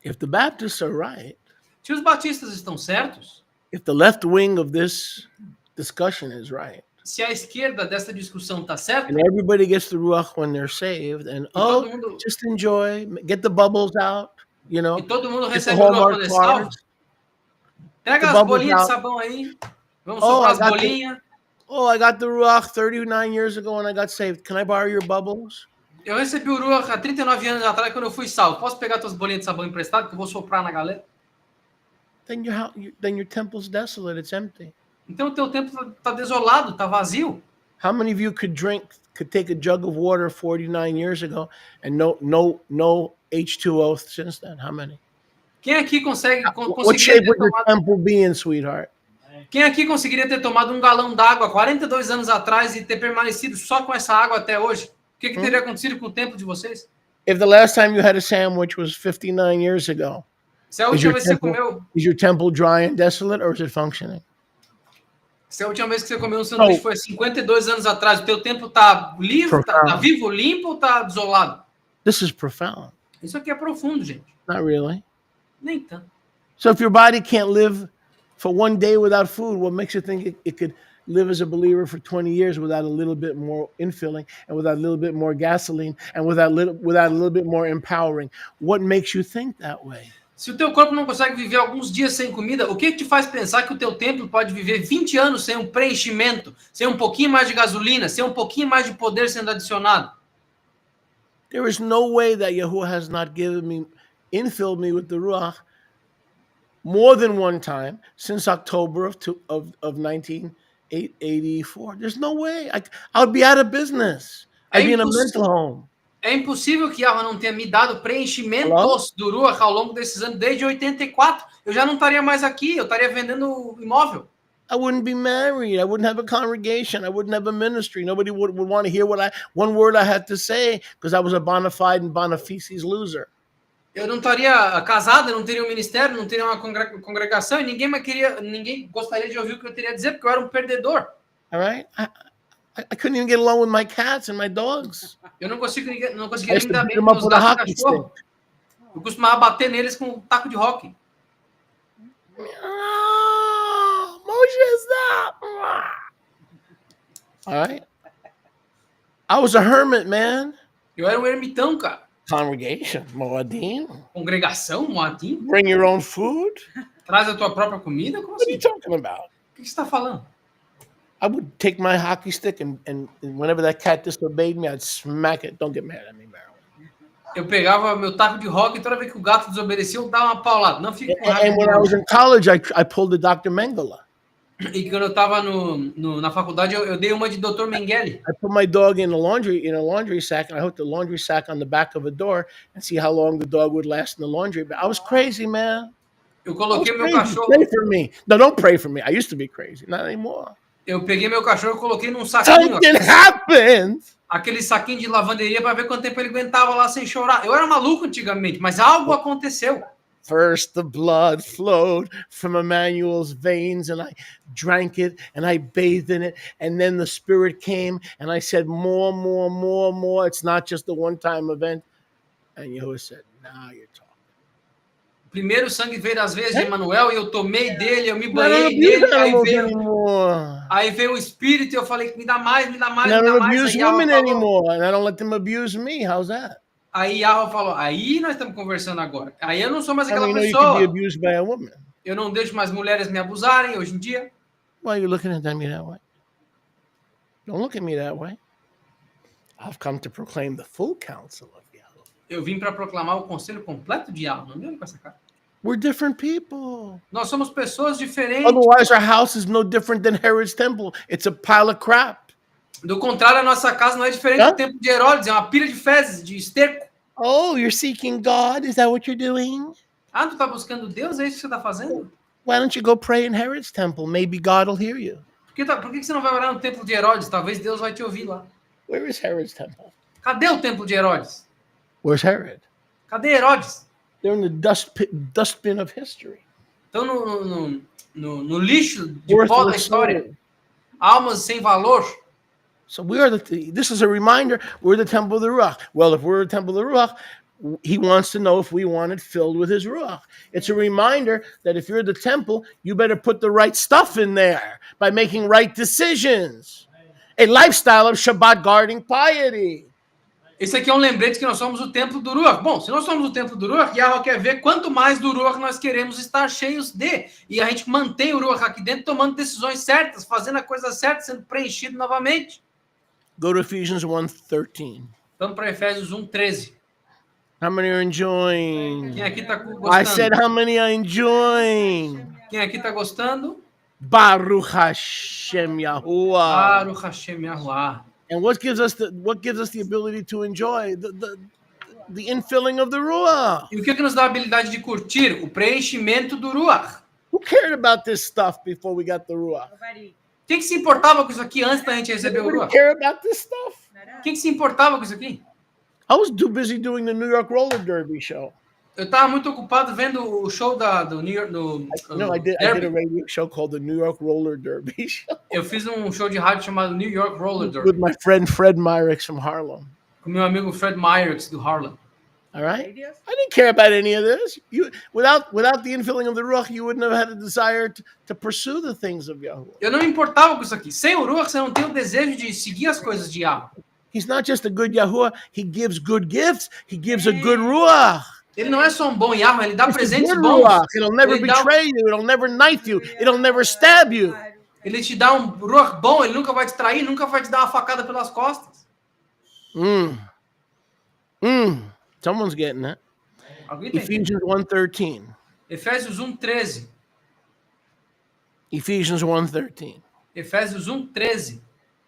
If the Baptists are right, Se os batistas estão certos, if the left wing of this discussion is right, se a esquerda dessa discussão está certa, and everybody gets the Ruach when they're saved, and todo mundo- just enjoy, get the bubbles out, you know, e todo mundo get the recebe o Ruach quando Hallmark é salvo, cards. pega the as bubbles bolinhas de out. sabão aí, vamos Oh, soprar I as got the- bolinhas. Oh, I got the Ruach 39 years ago when I got saved. Can I borrow your bubbles? Eu recebi o Ruach há 39 anos atrás, quando eu fui salvo. Posso pegar tuas bolinhas de sabão emprestado, que eu vou soprar na galera? Then your temple's desolate. It's empty. Então o teu templo está desolado, está vazio. How many of you could take a jug of water 49 years ago and no H2O since then? How many? Quem aqui What conseguiria shape ter would your tomado, temple be in, sweetheart? quem aqui conseguiria ter tomado um galão d'água 42 anos atrás e ter permanecido só com essa água até hoje? O que teria acontecido com o templo de vocês? If the last time you had a sandwich was 59 years ago, Se a is última your vez que você temple, comeu, is your temple dry and desolate, or is it functioning? se a última vez que você comeu um sanduíche foi 52 anos atrás, o teu templo está livre, tá vivo, limpo ou está desolado? This is profound. Isso aqui é profundo, gente. Not really. Nem tanto. So if your body can't live for one day without food, what makes you think it could live as a believer for 20 years without a little bit more infilling and without a little bit more gasoline and without a little bit more empowering? What makes you think that way? Se o teu corpo não consegue viver alguns dias sem comida, o que te faz pensar que o teu templo pode viver 20 anos sem um preenchimento, sem um pouquinho mais de gasolina, sem um pouquinho mais de poder sendo adicionado? There is no way that Yahuwah has not infilled me with the Ruach more than one time since October of 1984. There's no way. I would be out of business. I'd be in a mental home. É impossível que Yahweh não tenha me dado preenchimentos do Ruach ao longo desses anos, desde 84. Eu já não estaria mais aqui, eu estaria vendendo imóvel. I wouldn't be married. I wouldn't have a congregation. I wouldn't have a ministry. Nobody would want to hear one word I had to say because I was a bona fide and bona fides loser. Eu não estaria casado, eu não teria um ministério, não teria uma congregação e ninguém gostaria de ouvir o que eu teria a dizer porque eu era um perdedor. All right? I couldn't even get along with my cats and my dogs. Eu não conseguiria I me used to dar beat bem them com up os with a gatos e hockey cachorro. stick. Eu costumava bater neles com um taco de hockey. Oh, Moshe, stop. All right? I was a hermit, man. Eu era um ermitão, cara. Congregation, Moadim. Congregação, Moadim? Bring your own food? Traz a tua própria comida? Como What are assim? you talking about? O que você está falando? I would take my hockey stick and whenever that cat disobeyed me, I'd smack it. Don't get mad at me, Marilyn. Eu pegava meu taco de hockey e toda vez que o gato desobedecia, eu dava uma paulada. Não fica com And when I was in college, I pulled the Dr. Mengele. E quando eu estava na faculdade, eu dei uma de Dr. Mengele. I put my dog in a laundry sack, and I hooked the laundry sack on the back of a door and see how long the dog would last in the laundry. But I was crazy, man. Eu I was coloquei meu crazy. cachorro. Pray for me. No, don't pray for me. I used to be crazy. Not anymore. Eu peguei meu cachorro e coloquei num saquinho. Something happened. Aquele saquinho de lavanderia para ver quanto tempo ele aguentava lá sem chorar. Eu era maluco antigamente, mas algo aconteceu. First, the blood flowed from Emmanuel's veins, and I drank it, and I bathed in it. And then the Spirit came, and I said, more, more, more, more. It's not just a one-time event. And Yahuwah said, now you're talking. Primeiro o sangue veio das veias de Emanuel e eu tomei dele, eu me I don't banhei abuse nele, animals anymore. aí veio o Espírito e eu falei, me dá mais, me dá mais, And I me dá don't mais. abuse Aí Yahweh women falou, anymore, and I don't let them abuse me. How's that? aí Yahweh falou, aí nós estamos conversando agora. Aí eu não sou mais How do aquela you know you can be pessoa. abused by a woman? Eu não deixo mais mulheres me abusarem hoje em dia. Why are you looking at me that way? Don't look at me that way. I've come to proclaim the full counsel of Yahweh. Eu vim para proclamar o conselho completo de Yahweh. Não me olhe com essa cara. We're different people. Nós somos pessoas diferentes. Otherwise, our house is no different than Herod's temple. It's a pile of crap. Do contrário, a nossa casa não é diferente Hã? do templo de Herodes. É uma pilha de fezes, de esterco. Oh, you're seeking God? Is that what you're doing? Ah, tu tá buscando Deus? É isso que você tá fazendo? Why don't you go pray in Herod's temple? Maybe God will hear you. Por que você não vai orar no templo de Herodes? Talvez Deus vai te ouvir lá. Where is Herod's temple? Cadê o templo de Herodes? Where's Herod? Cadê Herodes? They're in the dustbin of history. Estão no lixo de pó da Worthless história. soul. Almas sem valor. So we are this is a reminder, we're the temple of the Ruach. Well, if we're the temple of the Ruach, he wants to know if we want it filled with his Ruach. It's a reminder that if you're the temple, you better put the right stuff in there by making right decisions. A lifestyle of Shabbat guarding piety. Esse aqui é um lembrete que nós somos o templo do Ruach. Bom, se nós somos o templo do Ruach, Yahweh quer ver quanto mais do Ruach nós queremos estar cheios de. E a gente mantém o Ruach aqui dentro, tomando decisões certas, fazendo a coisa certa, sendo preenchido novamente. Go to Ephesians 1:13. Vamos para Efésios 1:13. How many are enjoying? Quem aqui está I said, gostando? how many are enjoying? Quem aqui está gostando? Baruch Hashem Yahuwah. Baruch Hashem Yahuwah. And what gives us the ability to enjoy the infilling of the Ruach? E o que nos dá a habilidade de curtir? O preenchimento do Ruach. Who cared about this stuff before we got the Ruach? Nobody. Quem que se importava com isso aqui antes da gente receber o Who Ruach? care about this stuff? Quem que se importava com isso aqui? I was too busy doing the New York Roller Derby show. Eu estava muito ocupado vendo o show do New York. I did a radio show called the New York Roller Derby show Eu fiz um show de rádio chamado New York Roller Derby with my friend Fred Myrick from Harlem. com meu amigo Fred Myers do Harlem. All right? Radios? I didn't care about any of this. Without the infilling of the Ruach, you wouldn't have had a desire to pursue the things of Yahuwah. Eu não me importava com isso aqui. Sem o Ruach, você não tem o desejo de seguir as coisas de Yahweh. He's not just a good Yahuwah. He gives good gifts. He gives a good Ruach. Ele não é só um bom Yahweh, ele dá It's a presentes good bons. Ruach. It'll never Ele dá, betray you. It'll never knife you. It'll never stab you. ele te dá um Ruach bom, ele nunca vai te trair, nunca vai te dar uma facada pelas costas. Someone's getting that. Alguém tem? Ephesians 1:13. Efésios 1:13. Ephesians 1:13. Efésios 1:13.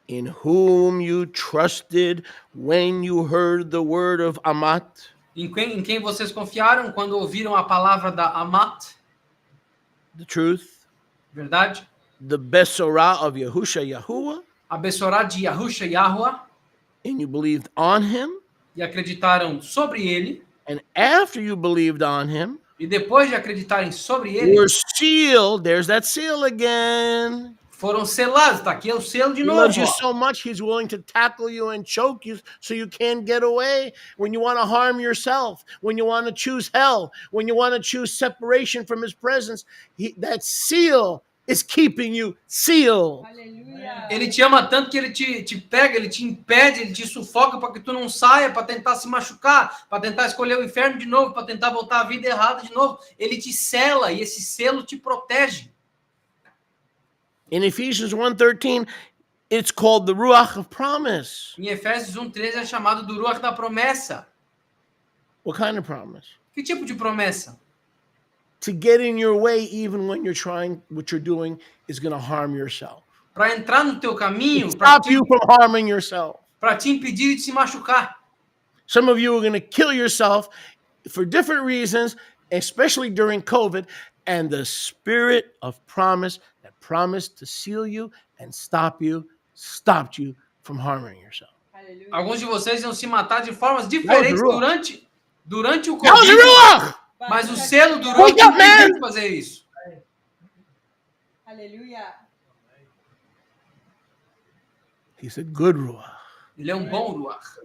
In whom you trusted when you heard the word of Amat, Em quem vocês confiaram quando ouviram a palavra da Amat, the truth, verdade? the Besorah of Yahusha Yahuwah, A Bessorá de Yahusha Yahuwah, and you believed on him, e acreditaram sobre ele, and after you believed on him, e depois de acreditarem sobre you ele, were sealed. There's that seal again. foram selados. Está aqui é o selo de He novo. loves you Ó. so much, he's willing to tackle you and choke you so you can't get away. When you want to harm yourself, when you want to choose hell, when you want to choose separation from his presence, that seal is keeping you sealed. Aleluia. Ele te ama tanto que ele te pega, ele te impede, ele te sufoca para que tu não saia, para tentar se machucar, para tentar escolher o inferno de novo, para tentar voltar à vida errada de novo. Ele te sela e esse selo te protege. In Ephesians 1:13, it's called the Ruach of Promise. Em Efésios 1:13 é chamado do Ruach da promessa. What kind of promise? Que tipo de promessa? To get in your way even when you're trying, what you're doing is going to harm yourself. Para entrar no teu caminho, Stop you from harming yourself. para te impedir de se machucar. Some of you are going to kill yourself for different reasons, especially during COVID, and the spirit of promise that promised to seal you and stop you, stopped you from harming yourself. Alguns de vocês iam se matar de formas diferentes Ruach. durante o That was the Covid. Ruach! Mas o selo do Ruach te impediu de fazer isso. Aleluia. He's a good Ruach. Ele é um bom Ruach.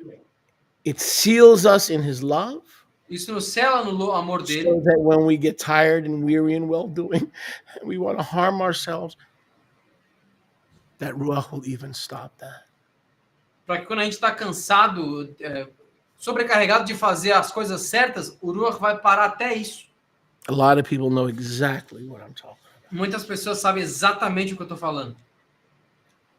It seals us in his love, Isso nos sela no amor dele. so that when we get tired and weary in well-doing, and we want to harm ourselves, that Ruach will even stop that. Para que quando a gente está cansado, sobrecarregado de fazer as coisas certas, o Ruach vai parar até isso. A lot of people know exactly what I'm talking about. Muitas pessoas sabem exatamente o que eu estou falando.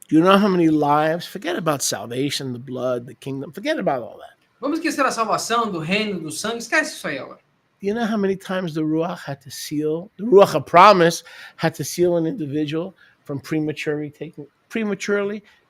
Do you know how many lives? Forget about salvation, the blood, the kingdom. Forget about all that. Vamos esquecer a salvação, do reino, do sangue. Esquece isso aí agora. Do you know how many times the Ruach had to seal, the Ruach of promise had to seal an individual from prematurely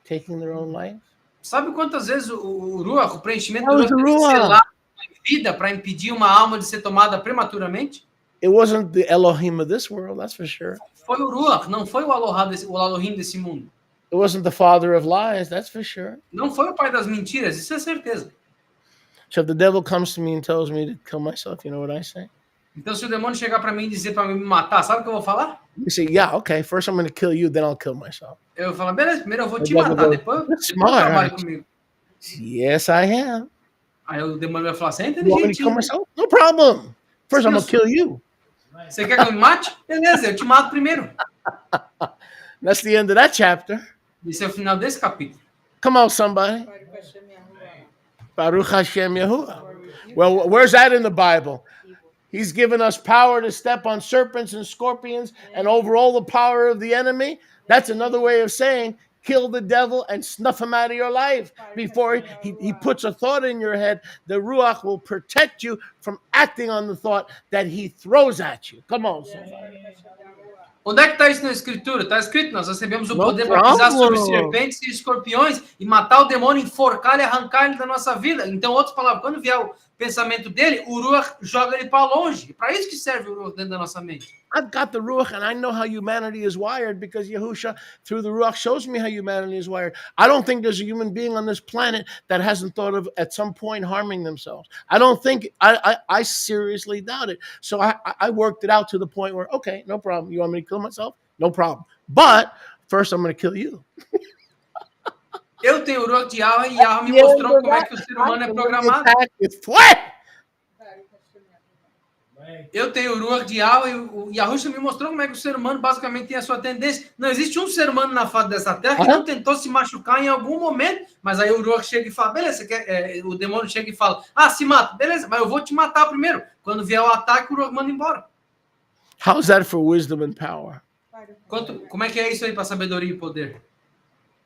taking their own life? Sabe quantas vezes o Ruach, o preenchimento That do was the Ruach, teve que Ruach. selar a vida para impedir uma alma de ser tomada prematuramente? It wasn't the Elohim of this world, that's for sure. Foi o Ruach, não foi o Elohim desse mundo. It wasn't the father of lies, that's for sure. Não foi o pai das mentiras, isso é certeza. So if the devil comes to me and tells me to kill myself, you know what I say? Então, se o demônio chegar para mim e dizer para me matar, sabe o que eu vou falar? You say, yeah, okay, first I'm going to kill you, then I'll kill myself. Eu vou falar, beleza, primeiro eu vou te O devil matar, goes, depois "Smart." trabalhe comigo. Yes, I am. Aí o demônio vai falar, você é You want me to inteligentinho. kill myself? No problem. First I'm going to kill you. Você quer que eu me mate? Beleza, eu te mato primeiro. That's the end of that chapter. Esse é o final desse capítulo. Come on, somebody. Baruch Hashem Baruch Hashem Yahuwah. Yahuwah. Well, where's that in the Bible? He's given us power to step on serpents and scorpions and over all the power of the enemy. That's another way of saying kill the devil and snuff him out of your life before he puts a thought in your head. The Ruach will protect you from acting on the thought that he throws at you. Come on, somebody. Onde é que está isso na Escritura? Está escrito, nós recebemos o No poder para pisar sobre problem. serpentes e escorpiões e matar o demônio, enforcar e arrancar ele da nossa vida. Então, outras palavras, quando vier o pensamento dele, o Ruach joga ele para longe. Para isso que serve o Ruach dentro da nossa mente. I've got the Ruach and I know how humanity is wired because Yahusha, through the Ruach, shows me how humanity is wired. I don't think there's a human being on this planet that hasn't thought of at some point harming themselves. I don't think, I seriously doubt it. So I worked it out to the point where, okay, no problem. You want me to kill myself? No problem. But first I'm going to kill you. Eu tenho o Ruach de Yahweh e Yahweh me mostrou como é que o ser humano é programado. It's what? Eu tenho o Ruach de Yahweh e o Yahusha me mostrou como é que o ser humano basicamente tem a sua tendência. Não existe um ser humano na face dessa terra que não tentou se machucar em algum momento, mas aí o Ruach chega e fala, beleza, o demônio chega e fala, se mata, beleza, mas eu vou te matar primeiro. Quando vier o ataque, o Ruach manda embora. How's that for wisdom and power? Como é que é isso aí para sabedoria e poder?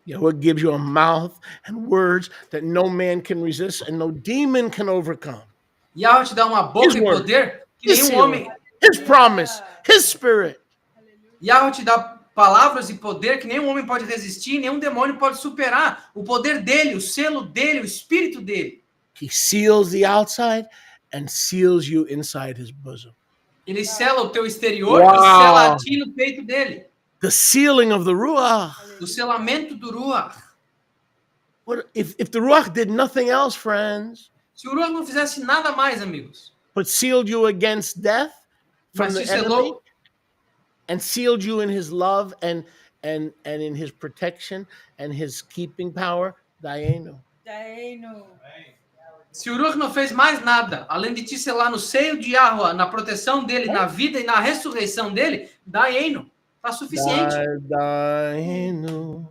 Yahweh gives you a mouth and words that no man can resist and no demon can overcome. Yahweh te dá uma boca His e word. poder que His nenhum homem... His promise, his spirit. Yahweh te dá palavras e poder que nenhum homem pode resistir, nenhum demônio pode superar. O poder dele, o selo dele, o espírito dele. He seals the outside and seals you inside his bosom. Ele sela o teu exterior Uau. e sela a ti no peito dele. The sealing of the Ruach. O selamento do Ruach. What if the Ruach did nothing else, friends, Se o Ruach não fizesse nada mais, amigos, but sealed you against death from mas the te enemy selou, and sealed you in his love and in his protection and his keeping power, Dayenu. Daenu. se o Ruach não fez mais nada, além de te selar no seio de Yahweh, na proteção dele, na vida e na ressurreição dele, Daenu. Está suficiente. Dayenu.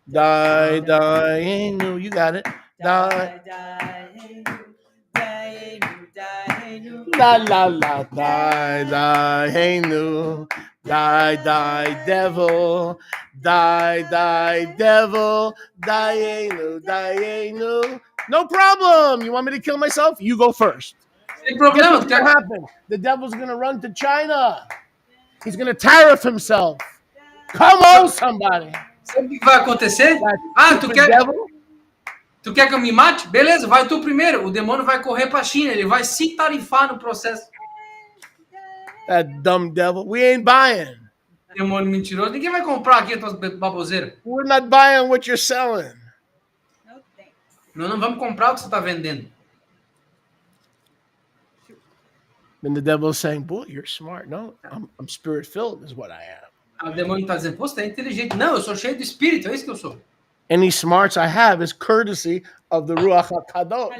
Dayenu. You got it. Daenu. La la la, Dayenu. Die, devil. Die, devil. Dayenu. No problem. You want me to kill myself? You go first. Sem Guess problema. what's going to happen? The devil's going to run to China. He's going to tariff himself. Come on, somebody. Sabe o que vai acontecer? That Tu stupid quer, devil. tu quer que eu me mate? Beleza, vai tu primeiro. O demônio vai correr para a China, ele vai se tarifar no processo. That dumb devil. We ain't buying. Demônio mentiroso. Ninguém vai comprar aqui a tua baboseira. We're not buying what you're selling. No thanks. Nós não vamos comprar o que você está vendendo. Then the devil is saying, boy, you're smart. No, I'm spirit-filled is what I am. O demônio está dizendo, pô, você é inteligente. Não, eu sou cheio do Espírito, é isso que eu sou. Any smarts I have is courtesy of the Ruach HaKadosh. Qualquer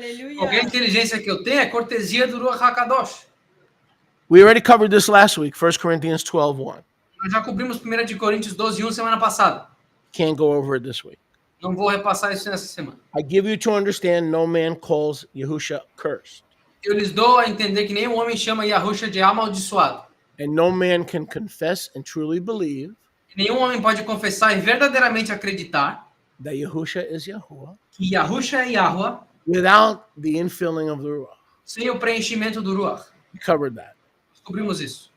Aleluia. inteligência que eu tenho é cortesia do Ruach HaKadosh. We already covered this last week, 1 Corinthians 12:1. Nós já cobrimos 1 de Coríntios 12:1 semana passada. Can't go over it this week. Não vou repassar isso nessa semana. I give you to understand no man calls Yahusha cursed, Eu lhes dou a entender que nenhum homem chama Yahusha de amaldiçoado. and no man can confess and truly believe Nenhum homem pode confessar e verdadeiramente acreditar that Yahusha is Yahuwah que Yahusha é Yahuwah without the infilling of the Ruach. sem o preenchimento do Ruach. We covered that. Descobrimos isso.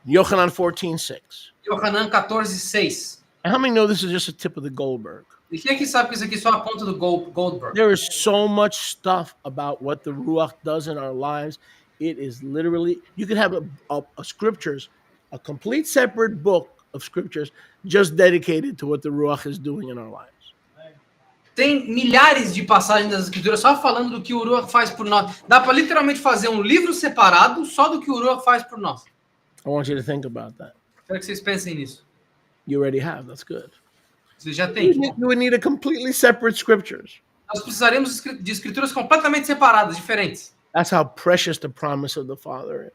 Yochanan 14:6. Yohanan 14:6. And how many know this is just a tip of the Goldberg? E quem é que sabe que isso aqui só a ponta do Goldberg? There is so much stuff about what the Ruach does in our lives. It is literally, you could have a scriptures, a complete separate book of scriptures just dedicated to what the Ruach is doing in our lives. Tem milhares de passagens das escrituras só falando do que o Ruach faz por nós. Dá para literalmente fazer um livro separado só do que o Ruach faz por nós. I want you to think about that. Quero que vocês pensem nisso. You already have, that's good. Vocês já têm. You would need a completely separate scriptures. Nós precisaremos de escrituras completamente separadas, diferentes. That's how precious the promise of the Father is.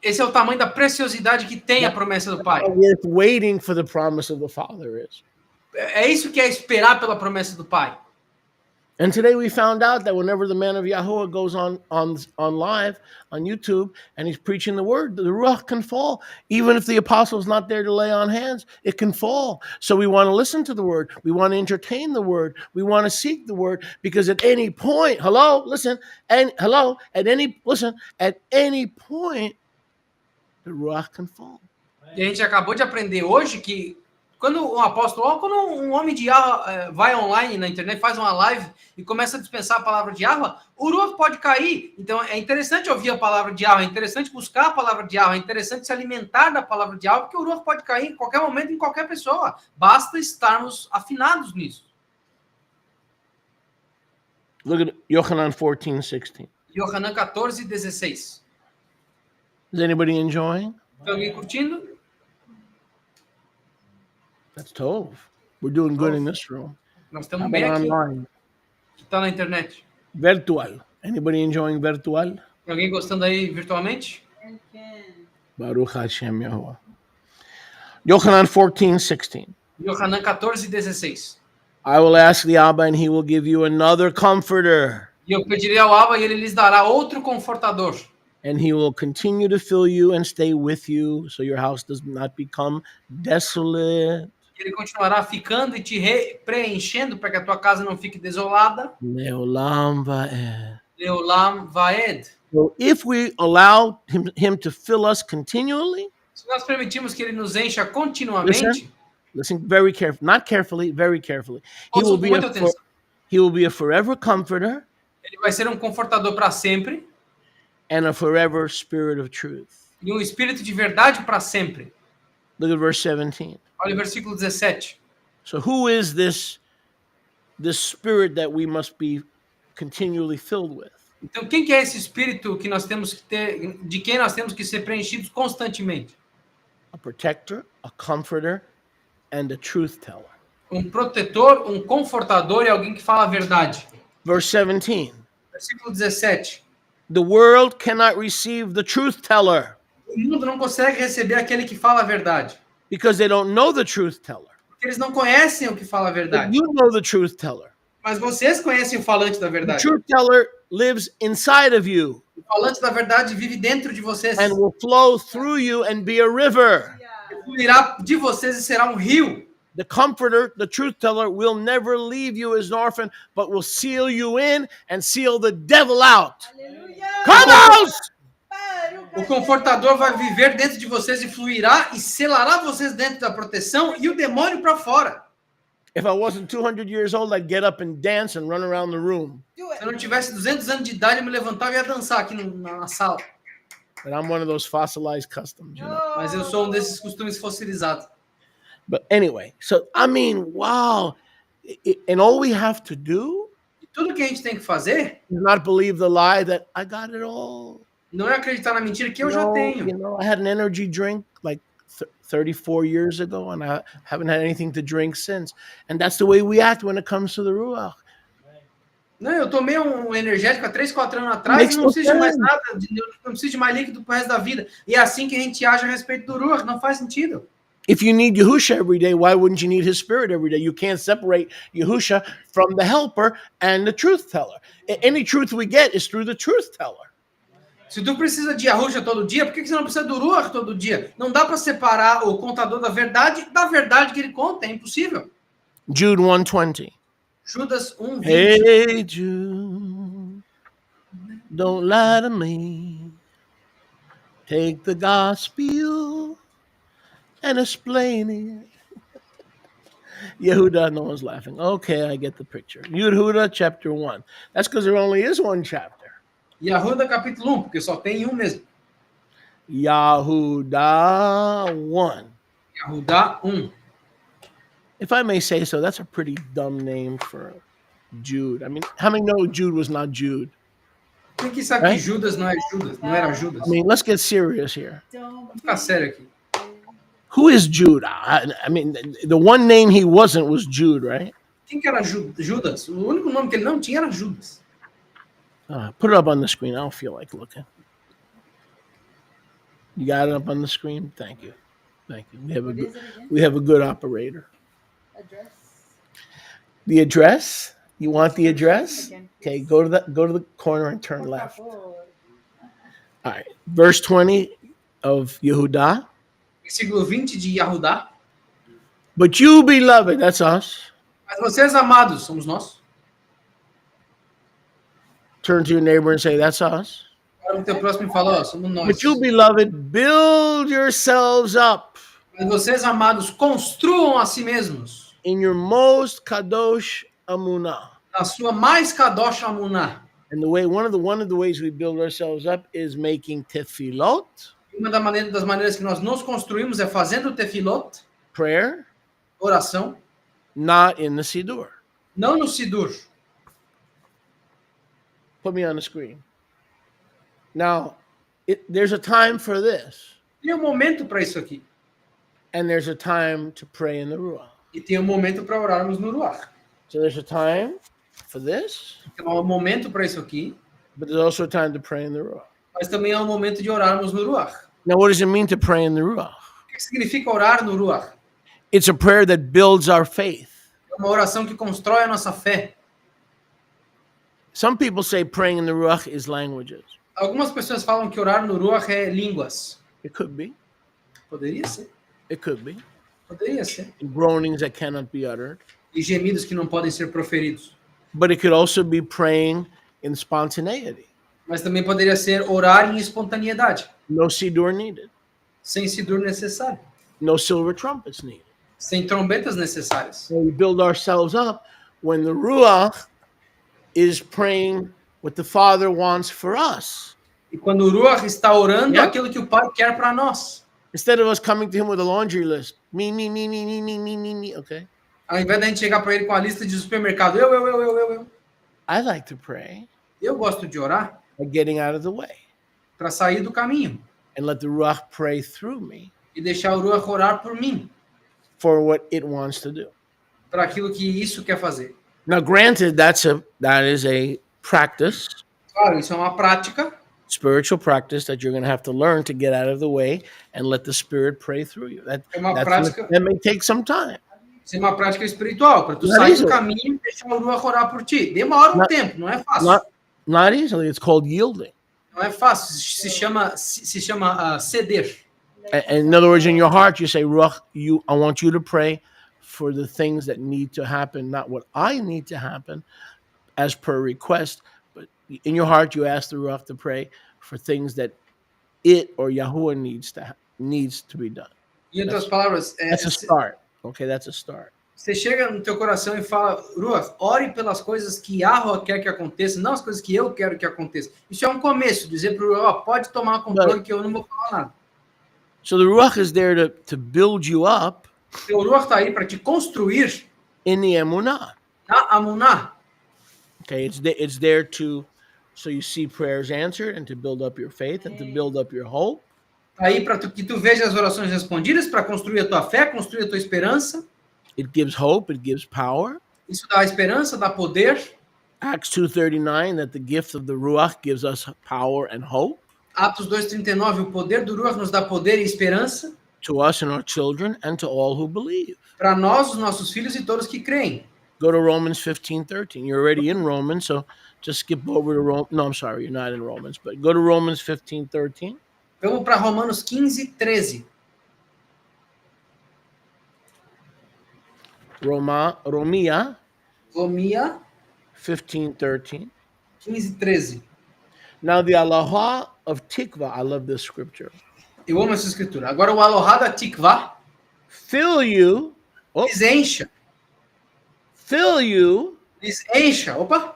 Esse é o tamanho da preciosidade que tem a promessa do Pai. How worth waiting for the promise of the Father is. É isso que é esperar pela promessa do Pai. And today we found out that whenever the man of Yahuwah goes on live on YouTube and he's preaching the word, the Ruach can fall. Even if the apostle's not there to lay on hands, it can fall. So we want to listen to the word. We want to entertain the word. We want to seek the word because at any point, at any point, the Ruach can fall. E a gente acabou de aprender hoje que quando um apóstolo, ou quando um homem de Yahweh vai online na internet, faz uma live e começa a dispensar a palavra de Yahweh, o Ruach pode cair. Então é interessante ouvir a palavra de Yahweh, é interessante buscar a palavra de Yahweh, é interessante se alimentar da palavra de Yahweh, porque o Ruach pode cair em qualquer momento, em qualquer pessoa. Basta estarmos afinados nisso. Look at Yochanan 14:16. Yohanan 14:16. Is anybody enjoying? Tem alguém curtindo? That's Tov. We're doing good in this room. Nós How estamos about bem aqui, online? que está na internet. Virtual. Anybody enjoying virtual? Tem alguém gostando aí virtualmente? Baruch Hashem Yahuwah. Yochanan 14:16. Yohanan 14:16. I will ask the Abba and he will give you another comforter, E eu pedirei ao Abba e ele lhes dará outro confortador. and he will continue to fill you and stay with you so your house does not become desolate. Ele continuará ficando e te preenchendo para que a tua casa não fique desolada. Leolam va'ed. Leolam Vaed. So if we allow him to fill us continually, Se nós permitirmos que ele nos encha continuamente, listen very carefully, not carefully, very carefully. He ouça will com be muita atenção. he will be a forever comforter Ele vai ser um confortador para sempre and a forever spirit of truth. e um espírito de verdade para sempre. Look at verse 17. Olha o versículo 17. So who is this spirit that we must be continually filled with? Então, quem que é esse espírito que nós temos que ter, de quem nós temos que ser preenchidos constantemente? A protector, a comforter, and a truth teller. Um protetor, um confortador e alguém que fala a verdade. Verse 17. Versículo 17. The world cannot receive the truth teller O mundo não consegue receber aquele que fala a verdade, because they don't know the truth teller. porque eles não conhecem o que fala a But verdade. you know the truth teller. Mas vocês conhecem o falante da The verdade. truth teller lives inside of you O falante da verdade vive dentro de vocês. and will flow through you and be a river. Fluirá de vocês e será um rio. The comforter, the truth teller, will never leave you as an orphan, but will seal you in and seal the devil out. Come out! O confortador vai viver dentro de vocês e fluirá e selará vocês dentro da proteção e o demônio para fora. If I wasn't 200 years old, I'd get up and dance and run around the room. Do Se eu não it. tivesse 200 anos de idade, eu me levantava e ia dançar aqui na sala. But I'm one of those fossilized customs, you know. Mas eu sou um desses costumes fossilizados. But anyway, so I mean, wow. And all we have to do E tudo que a gente tem que fazer is not believe the lie that I got it all. Não é acreditar na mentira que eu já No, tenho. I had an energy drink like 34 years ago, and I haven't had anything to drink since. And that's the way we act when it comes to the Ruach. Não, eu tomei um energético há 3, 4 anos atrás Makes e não no preciso de mais sense. nada, não preciso de mais líquido pro resto da vida. E é assim que a gente age a respeito do Ruach, não faz sentido. If you need Yahusha every day, why wouldn't you need his spirit every day? You can't separate Yahusha from the helper and the truth teller. Any truth we get is through the truth teller. Se tu precisa de Yahusha todo dia, por que você não precisa do Ruach todo dia? Não dá para separar o contador da verdade que ele conta, é impossível. Jude 1:20. Judas 1:20. Hey, Jude, don't lie to me. Take the gospel and explain it. Yehuda, no one's laughing. Okay, I get the picture. Yehuda, chapter 1. That's because there only is one chapter. Yahuda capítulo 1, porque só tem um mesmo. Yahuda 1. Yahudá 1. If I may say so, that's a pretty dumb name for Jude. I mean, how many know Jude was not Jude? Quem que sabe que Judas não é Judas? Não era Judas? I mean, let's get serious here. Don't Vamos ficar sério aqui. Who is Jude? I mean, the one name he wasn't was Jude, right? Quem que era Judas? O único nome que ele não tinha era Judas. Put it up on the screen. I don't feel like looking. You got it up on the screen? Thank you. Thank you. What is it again? We have a good operator. Address. The address? You want the address? Again, Okay, please. go to the corner and turn Por left. favor. All right. Verse 20 of Yehuda. Versículo 20 de Yahudá. But you, beloved, that's us. Mas vocês, amados, somos nós. Turn to your neighbor and say, that's us. Agora o teu próximo fala, ó, somos nós. But you, beloved, build yourselves up Mas vocês, amados, construam a si mesmos in your most kadosh amunah. na sua mais kadosh amuná. And one of the ways we build ourselves up is making tefillot, Uma das maneiras que nós nos construímos é fazendo tefilot, prayer, oração, not in the Siddur. não no Sidur. Put me on the screen. Now, there's a time for this, Tem um momento para isso aqui. and there's a time to pray in the Ruach. E tem um momento para orarmos no Ruach. So there's a time for this, Tem um momento para isso aqui, but there's also a time to pray in the Ruach. mas também é um momento de orarmos no Ruach. Now, what does it mean to pray in the Ruach? O que significa orar no Ruach? It's a prayer that builds our faith. É uma oração que constrói a nossa fé. Some people say praying in the Ruach is languages. Algumas pessoas falam que orar no Ruach é línguas. It could be. Poderia ser. It could be. Poderia ser. Groanings that cannot be uttered. E gemidos que não podem ser proferidos. But it could also be praying in spontaneity. Mas também poderia ser orar em espontaneidade, No Siddur needed. sem sidur necessário, No silver trumpets needed. sem trombetas necessárias. So we build ourselves up when the Ruach is praying what the Father wants for us. E quando o Ruach está orando Yeah. aquilo que o Pai quer para nós, Instead of us coming to him with a laundry list. Me, okay? ao invés da gente chegar para ele com a lista de supermercado, eu. I like to pray Eu gosto de orar by getting out of the way para sair do caminho and let the Ruach pray through me e deixar o Ruach orar por mim, for what it wants to do. para aquilo que isso quer fazer. Now, granted, that is a practice, Claro, isso é uma prática, spiritual practice that you're going to have to learn to get out of the way and let the Spirit pray through you. É uma prática. That may take some time. Isso é uma prática espiritual, para tu Não é sair isso? do caminho e deixar o Ruach orar por ti. Demora um Não- tempo, não é fácil. Not easily. It's called yielding. Não é fácil, se chama ceder. And in other words, in your heart, you say, Ruach, I want you to pray for the things that need to happen, not what I need to happen as per request, but in your heart, you ask the Ruach to pray for things that it or Yahuwah needs to be done. Em outras palavras, That's a start. Okay, that's a start. você chega no teu coração e fala, Ruach, ore pelas coisas que Yahweh quer que aconteçam, não as coisas que eu quero que aconteçam. Isso é um começo, dizer para o Ruach, pode tomar controle que eu não vou falar nada. So the Ruach is there to build you up O Ruach está aí para te construir in the Emunah. na Amuná. Okay, it's there to so you see prayers answered and to build up your faith and to build up your hope. Aí para que tu veja as orações respondidas, para construir a tua fé, construir a tua esperança. It gives hope, it gives power. Isso dá esperança, dá poder. Acts 2:39, that the gift of the Ruach gives us power and hope Atos 2:39, o poder do Ruach nos dá poder e esperança to us and our children and to all who believe. para nós, os nossos filhos e todos que creem. Go to Romans 15:13. You're already in Romans, so just skip over to Rome. No, I'm sorry, you're not in Romans, but go to Romans 15:13. Vamos para Romanos 15:13. Romia Romia 15:13. 15:13. Now the Aloha of Tikva, I love this scripture. Eu amo essa escritura. Agora o Aloha da Tikvah Fill you, lhes encha. fill you Lhes encha. Opa!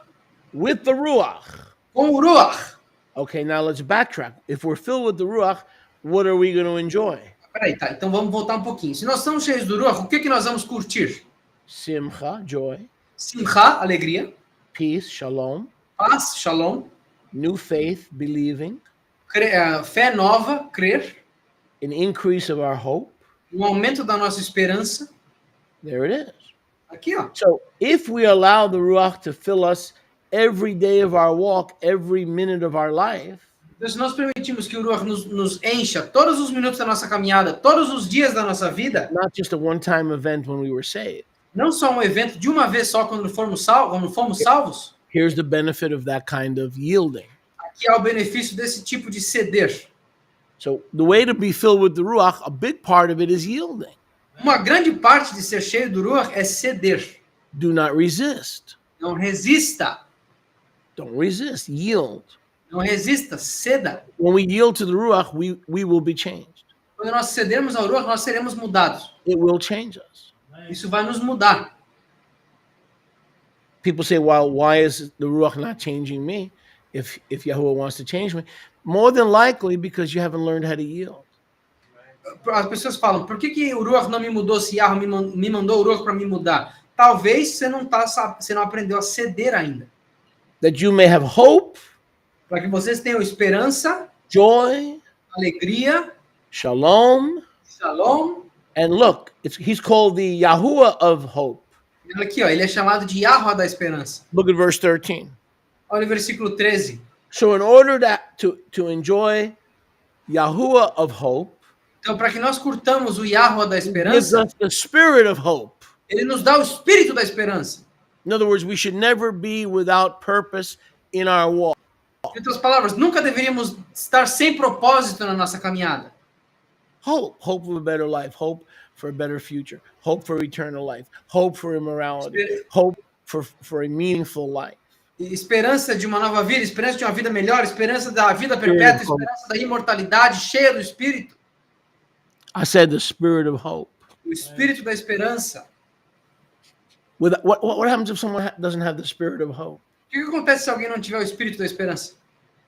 with the Ruach. Com o Ruach. Okay, now let's backtrack. If we're filled with the Ruach, what are we going to enjoy? Peraí, tá. Então vamos voltar um pouquinho. Se nós estamos cheios do Ruach, o que nós vamos curtir? Simcha, joy, Simcha, alegria. peace, shalom, Paz, shalom. new faith, believing, Fé nova, crer. an increase of our hope. Um aumento da nossa esperança. There it is. Aqui, ó. So if we allow the Ruach to fill us every day of our walk, every minute of our life, Então, se nós permitimos que o Ruach nos encha todos os minutos da nossa caminhada, todos os dias da nossa vida, not just a one-time event when we were saved, não só um evento de uma vez só quando fomos salvos, here's the benefit of that kind of yielding. aqui há o benefício desse tipo de ceder. So the way to be filled with the Ruach, a big part of it is yielding. Uma grande parte de ser cheio do Ruach é ceder. Do not resist. Não resista. Don't resist. Yield. Não resista, ceda. When we yield to the Ruach, we will be changed. Quando nós cedermos ao Ruach, nós seremos mudados. It will change us. Isso vai nos mudar. People say, well, why is the Ruach not changing me if Yahuwah wants to change me? More than likely because you haven't learned how to yield. As pessoas falam, por que o Ruach não me mudou se Yahweh me mandou o Ruach para me mudar? Talvez você não aprendeu a ceder ainda. That you may have hope, Para que vocês tenham esperança, joy, alegria, shalom, shalom. and look, he's called the Yahuwah of hope. Olha aqui, ó, ele é chamado de Yahweh da esperança. Look at verse 13. Olha o versículo 13. So in order to enjoy Yahuwah of hope, Então, para que nós curtamos o Yahweh da gives esperança, us the spirit of hope. ele nos dá o espírito da esperança. In other words, we should never be without purpose in our walk. Em outras palavras, nunca deveríamos estar sem propósito na nossa caminhada. Hope for a better life, hope for a better future, hope for eternal life, hope for immorality, hope for a meaningful life. Esperança de uma nova vida, esperança de uma vida melhor, esperança da vida perpétua, esperança da imortalidade, cheia do Espírito. I said the spirit of hope. O Espírito da esperança. What happens if someone doesn't have the spirit of hope? O que acontece se alguém não tiver o Espírito da esperança?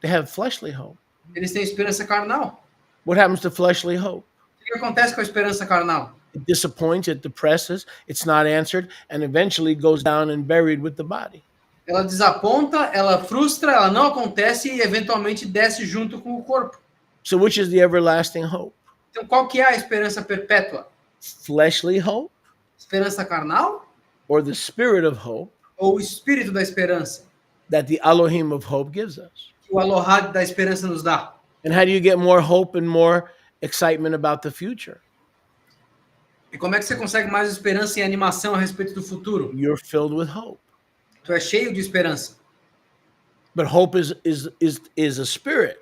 They have fleshly hope. Eles têm esperança carnal. What happens to fleshly hope? O que acontece com a esperança carnal? It disappoints, it depresses, it's not answered, and eventually goes down and buried with the body. Ela desaponta, ela frustra, ela não acontece e eventualmente desce junto com o corpo. So which is the everlasting hope? Então, qual que é a esperança perpétua? Fleshly hope Esperança carnal or the spirit of hope ou o espírito da esperança? that the Elohim of hope gives us? Que o Aloha da esperança nos dá. And how do you get more hope and more excitement about the future? E como é que você consegue mais esperança e animação a respeito do futuro? You're filled with hope. Tu é cheio de esperança. But hope is a spirit.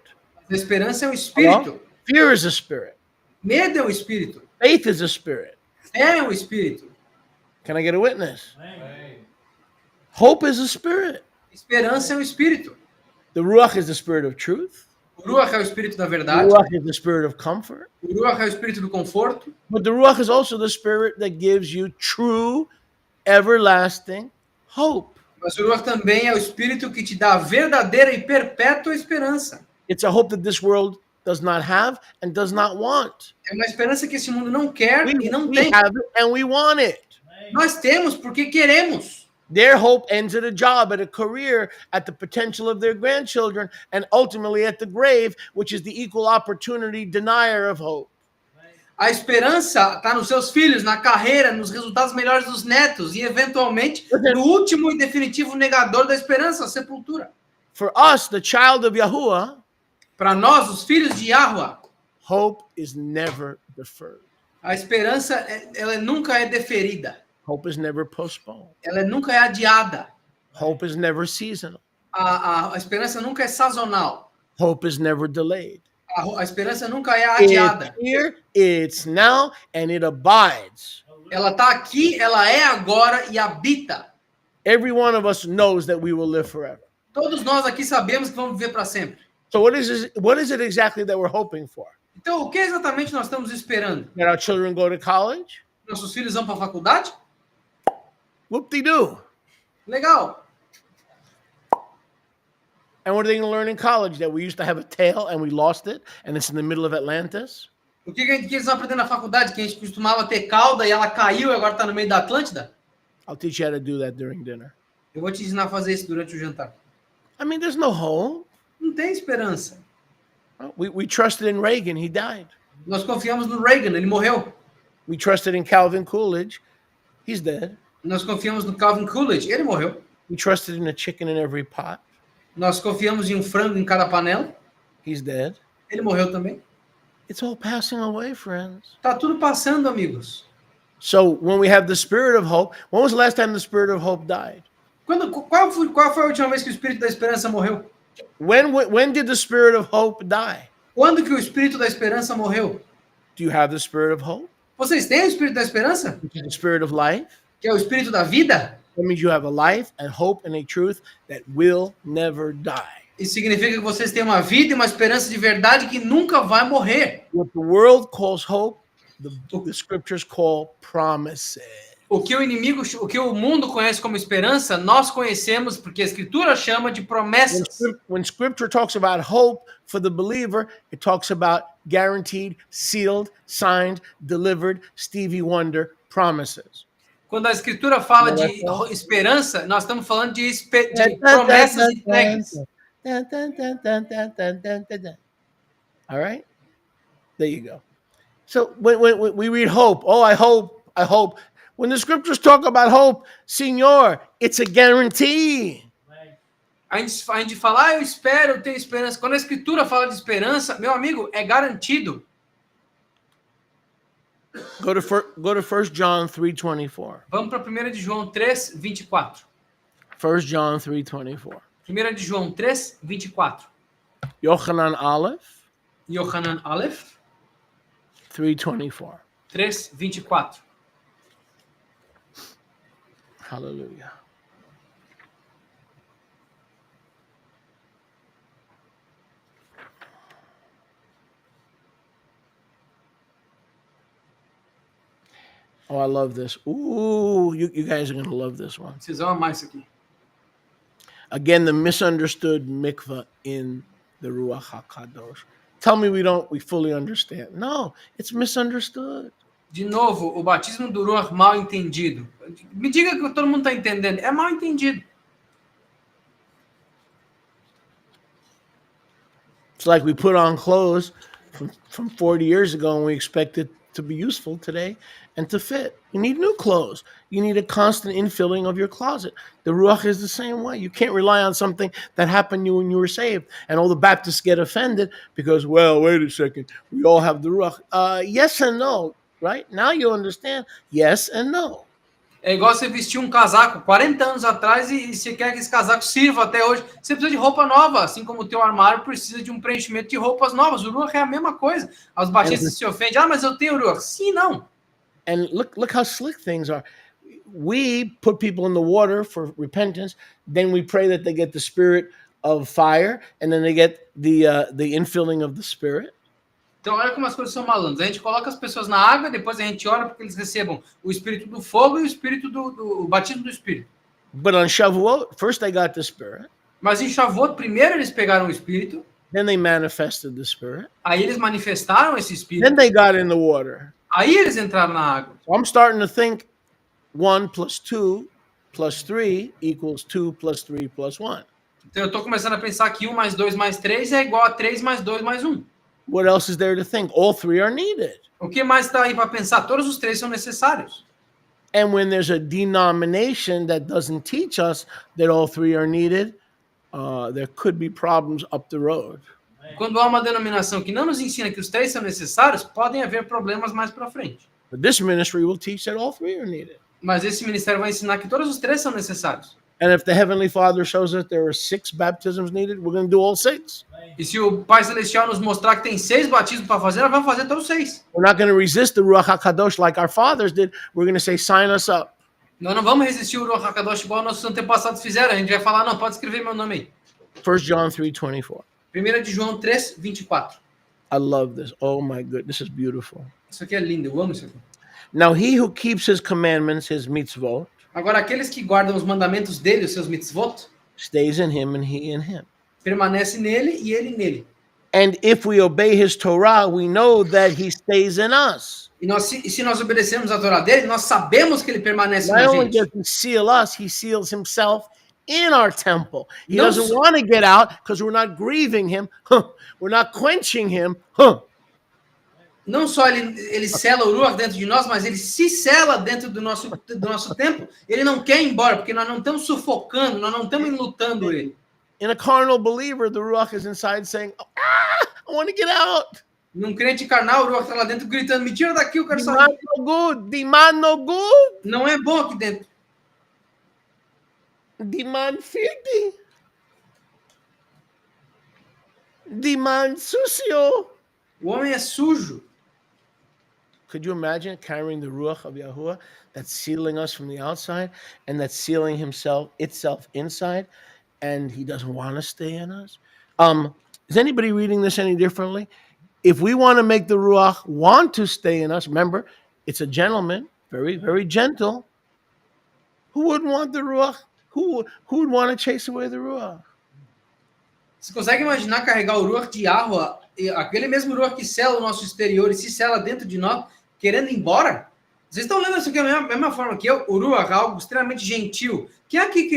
A esperança é um espírito. Fear is a spirit. Medo é um espírito. Faith is a spirit. Fé é um espírito. Can I get a witness? Hope is a spirit. Esperança é um espírito. The Ruach is the spirit of truth. O Ruach é o espírito da The verdade. Ruach is the spirit of comfort. O Ruach é o espírito do conforto. But the Ruach is also the spirit that gives you true, everlasting hope. Mas o Ruach também é o espírito que te dá a verdadeira e perpétua esperança. It's a hope that this world does not have and does not want. É uma esperança que esse mundo não quer e não We tem. have it and we want it. Nós temos porque queremos. Their hope ends at a job, at a career, at the potential of their grandchildren, and ultimately at the grave, which is the equal opportunity denier of hope. A esperança está nos seus filhos, na carreira, nos resultados melhores dos netos e, eventualmente, no último e definitivo negador da esperança, a sepultura. For us, the child of Yahuwah, Para nós, os filhos de Yahweh, hope is never deferred. a esperança ela nunca é deferida. Hope is never postponed. Ela nunca é adiada. Hope is never seasonal. A esperança nunca é sazonal. Hope is never delayed. A esperança nunca é adiada. It's here, it's now, and it abides. Ela está aqui, ela é agora e habita. Every one of us knows that we will live forever. Todos nós aqui sabemos que vamos viver para sempre. So what is it exactly that we're hoping for? Então, o que exatamente nós estamos esperando? That our children go to college? Nossos filhos vão para a faculdade? Whoop-de-doo. Legal. And what are they going to learn in college? That we used to have a tail and we lost it, and it's in the middle of Atlantis? O que eles vão aprender na faculdade? Que a gente costumava ter cauda e ela caiu e agora está no meio da Atlântida? I'll teach you how to do that during dinner. Eu vou te ensinar a fazer isso durante o jantar. I mean, there's no hope. Não tem esperança. We trusted in Reagan. He died. Nós confiamos no Reagan, ele morreu. We trusted in Calvin Coolidge. He's dead. Nós confiamos no Calvin Coolidge, ele morreu. We trusted in a chicken in every pot. Nós confiamos em um frango em cada panela, He's dead. ele morreu também. It's all passing away, friends. Tá tudo passando, amigos. So when we have the spirit of hope, when was the last time the spirit of hope died? Qual foi a última vez que o Espírito da Esperança morreu? When did the spirit of hope die? Quando que o Espírito da Esperança morreu? Do you have the spirit of hope? Vocês têm o Espírito da Esperança? Which is the spirit of life? Que é o Espírito da vida? That means you have a life and hope and a truth that will never die. Isso significa que vocês têm uma vida e uma esperança de verdade que nunca vai morrer. What the world calls hope, the scriptures call promises. O que o mundo conhece como esperança, nós conhecemos porque a Escritura chama de promessas. When scripture talks about hope for the believer, it talks about guaranteed, sealed, signed, delivered, Stevie Wonder promises. Quando a Escritura fala de esperança, nós estamos falando de promessas entregues. All right? There you go. So when we read hope, I hope. When the scriptures talk about hope, Senor, it's a guarantee. A gente fala, eu espero, eu tenho esperança. Quando a Escritura fala de esperança, meu amigo, é garantido. Go to 1 John 3:24. Vamos para 1 de João 3, 24. 1 John 3:24. 1 de João 3, 24. Yochanan Aleph Yohanan Aleph 3:24. 3, 24. Hallelujah. Oh, I love this. Ooh, you guys are going to love this one. Vocês vão amar isso aqui. Again, the misunderstood mikvah in the Ruach HaKadosh. Tell me we fully understand. No, it's misunderstood. De novo, o batismo do Ruach mal entendido. Me diga que todo mundo está entendendo. É mal entendido. It's like we put on clothes from 40 years ago and we expect it to be useful today and to fit. You need new clothes. You need a constant infilling of your closet. The Ruach is the same way. You can't rely on something that happened to you when you were saved. And all the Baptists get offended because, well, wait a second, we all have the Ruach. Yes and no, right? Now you understand. Yes and no. É igual você vestir um casaco 40 anos atrás e você quer que esse casaco sirva até hoje. Você precisa de roupa nova, assim como o teu armário precisa de um preenchimento de roupas novas. O Ruach é a mesma coisa. Os batistas se ofendem. Ah, mas eu tenho Ruach. Sim, não. And look how slick things are. We put people in the water for repentance. Then we pray that they get the spirit of fire. And then they get the infilling of the spirit. Então, olha como as coisas são malandras. A gente coloca as pessoas na água, depois a gente ora para que eles recebam o espírito do fogo e o espírito o batismo do espírito. But on Shavuot, first they got the spirit. Mas em Shavuot, primeiro eles pegaram o espírito. Then they manifested the spirit. Aí eles manifestaram esse espírito. Then they got in the water. Aí eles entraram na água. So I'm starting to think 1 + 2 plus 3 equals 2 plus 3 plus 1. Então eu estou começando a pensar que 1 mais 2 mais 3 é igual a 3 mais 2 mais 1. What else is there to think? All three are needed. O que mais está aí para pensar? Todos os três são necessários. And when there's a denomination that doesn't teach us that all three are needed, there could be problems up the road. Quando há uma denominação que não nos ensina que os três são necessários, podem haver problemas mais para frente. But this ministry will teach that all three are needed. Mas esse ministério vai ensinar que todos os três são necessários. And if the Heavenly Father shows us there are 6 baptisms needed, we're going to do all 6. E se o Pai Celestial nos mostrar que tem 6 batismos para fazer, nós vamos fazer todos 6. We're not going to resist the Ruach HaKadosh like our fathers did. We're going to say, sign us up. Nós não vamos resistir o Ruach HaKadosh igual nossos antepassados fizeram. A gente vai falar, não, pode escrever meu nome aí. 1 John 3:24. 1 de João 3, 24. I love this. Oh my goodness, this is beautiful. Isso aqui é lindo, eu amo isso aqui. Now he who keeps his commandments, his mitzvot, Agora, aqueles que guardam os mandamentos dele, os seus mitzvot, stays in him and he in him. permanece nele e ele nele. And if we obey his Torah, we know that he stays in us. E se nós obedecemos a Torá dele, nós sabemos que ele permanece Not na only gente. does he seal us, he seals himself in our temple. He No, doesn't sir. want to get out because we're not grieving him. We're not quenching him. Não só ele sela o Ruach dentro de nós, mas ele se sela dentro do nosso templo. Ele não quer ir embora, porque nós não estamos sufocando, nós não estamos enlutando ele. In a carnal believer, the Ruach is inside saying, I want to get out. Num crente carnal, o Ruach está lá dentro gritando, me tira daqui, eu quero Demand sair. no good. Demand no good. Não é bom aqui dentro. Demand filthy. Demand sucio. O homem é sujo. Could you imagine carrying the Ruach of Yahuwah that's sealing us from the outside and that's sealing itself inside, and he doesn't want to stay in us? Is anybody reading this any differently? If we want to make the Ruach want to stay in us, remember, it's a gentleman, very, very gentle. Who wouldn't want the Ruach? Who would want to chase away the Ruach? Você consegue imaginar carregar o Ruach de Yahuwah, aquele mesmo Ruach que sela o nosso exterior e se sela dentro de nós, querendo ir embora? Vocês estão lendo isso aqui da mesma forma que eu? O Ruach é algo extremamente gentil. Quem aqui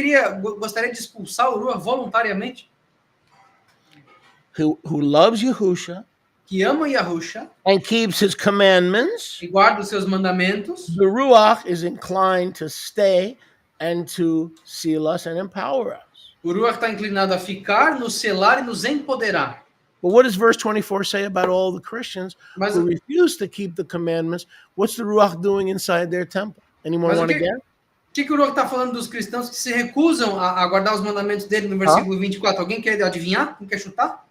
gostaria de expulsar o Ruach voluntariamente? Who loves Yahusha Que ama Yahusha and keeps his commandments. e guarda os seus mandamentos. The Ruach is inclined to stay and to seal us and empower us. O Ruach está inclinado a ficar, nos selar e nos empoderar. But what does verse 24 say about all the Christians Mas, who refuse to keep the commandments? What's the Ruach doing inside their temple? Anyone Mas o want to que- guess? o que o Ruach está falando dos cristãos que se recusam a guardar os mandamentos dele no versículo 24? Alguém quer adivinhar? Alguém quer chutar?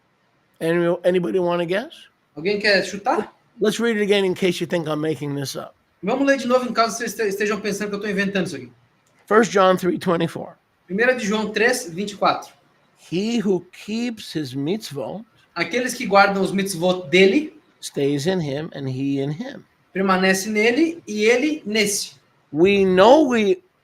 Anybody want to guess? Alguém quer chutar? Let's read it again in case you think I'm making this up. Vamos ler de novo em caso vocês estejam pensando que eu estou inventando isso aqui. 1 John 3:24. 1 de João 3, 24. He who keeps his mitzvot Aqueles que guardam os mitzvot dele, stays in him and he in him. permanece nele e ele nesse. We know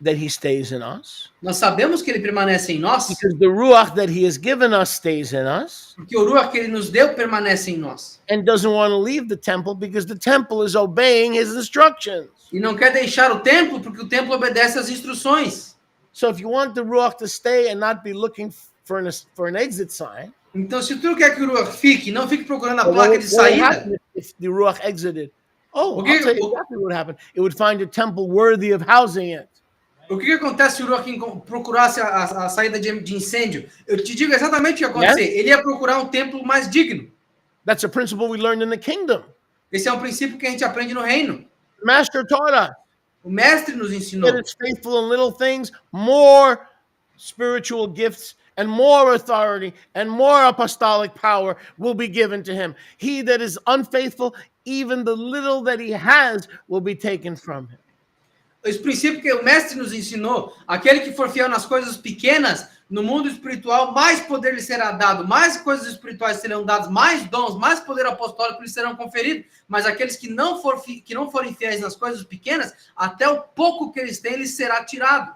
that he stays in us Nós sabemos que ele permanece em nós, because the Ruach that he has given us stays in us. porque o Ruach que ele nos deu permanece em nós. And doesn't want to leave the temple because the temple is obeying his instructions. E não quer deixar o templo, porque o templo obedece às instruções. So if you want the Ruach to stay and not be looking for an exit sign, Então, se tu quer que o Ruach fique, não fique procurando a what placa would de saída. happen if the Ruach exited? Oh, Okay, I'll tell you exactly what happened. It would find a temple worthy of housing it. O que acontece se o Ruach procurasse a saída de incêndio? Eu te digo exatamente o que ia acontecer. Ele ia procurar um templo mais digno. That's a principle we learned in the kingdom. Esse é um princípio que a gente aprende no reino. The Master taught us O mestre nos ensinou. that it's faithful in little things, more spiritual gifts and more authority and more apostolic power will be given to him. He that is unfaithful, even the little that he has will be taken from him. Esse princípio que o mestre nos ensinou, aquele que for fiel nas coisas pequenas, no mundo espiritual, mais poder lhe será dado, mais coisas espirituais serão dadas, mais dons, mais poder apostólico lhe serão conferidos. Mas aqueles que não forem fiéis nas coisas pequenas, até o pouco que eles têm, lhes será tirado.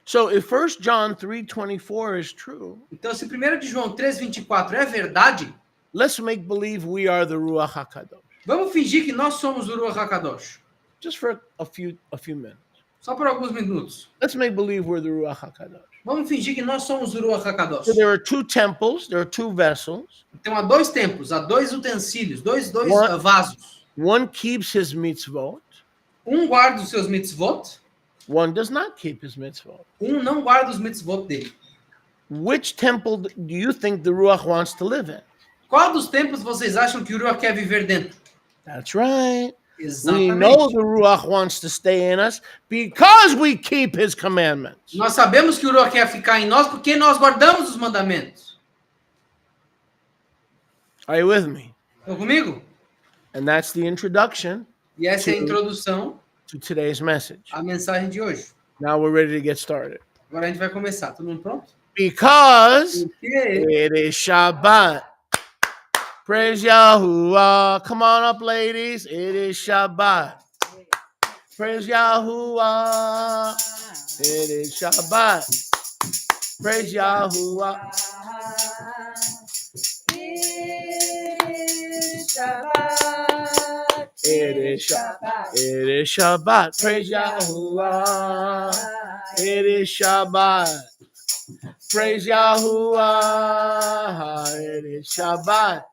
So if 1 John 3:24 is true, Então, se 1 de João 3,24 é verdade, let's make believe we are the Ruach HaKadosh. vamos fingir que nós somos o Ruach HaKadosh. Just for a few minutes. Só por alguns minutos. Let's make believe we're the Ruach HaKadosh. Vamos fingir que nós somos o Ruach HaKadosh. So there are two temples, there are two vessels. Então há dois templos, há dois utensílios, dois What? vasos. One keeps his mitzvot, Um guarda os seus mitzvot, one does not keep his mitzvot. um não guarda os mitzvot dele. Which temple do you think the Ruach wants to live in? Qual dos templos vocês acham que o Ruach quer viver dentro? That's right. We Exatamente. know the Ruach wants to stay in us because we keep his commandments. Nós sabemos que o Ruach quer ficar em nós porque nós guardamos os mandamentos. Are you with me? Estão comigo? And that's the introduction E essa é a Sim. introdução to today's message. à mensagem de hoje. Now we're ready to get started. Agora a gente vai começar. Todo mundo pronto? Because Porque it is Shabbat. Praise Yahuwah. Come on up, ladies. It is Shabbat. Praise Yahuwah. It is Shabbat. Praise Yahuwah. It is Shabbat. It is Shabbat. Praise Yahuwah. It is Shabbat. Praise Yahuwah. It is Shabbat.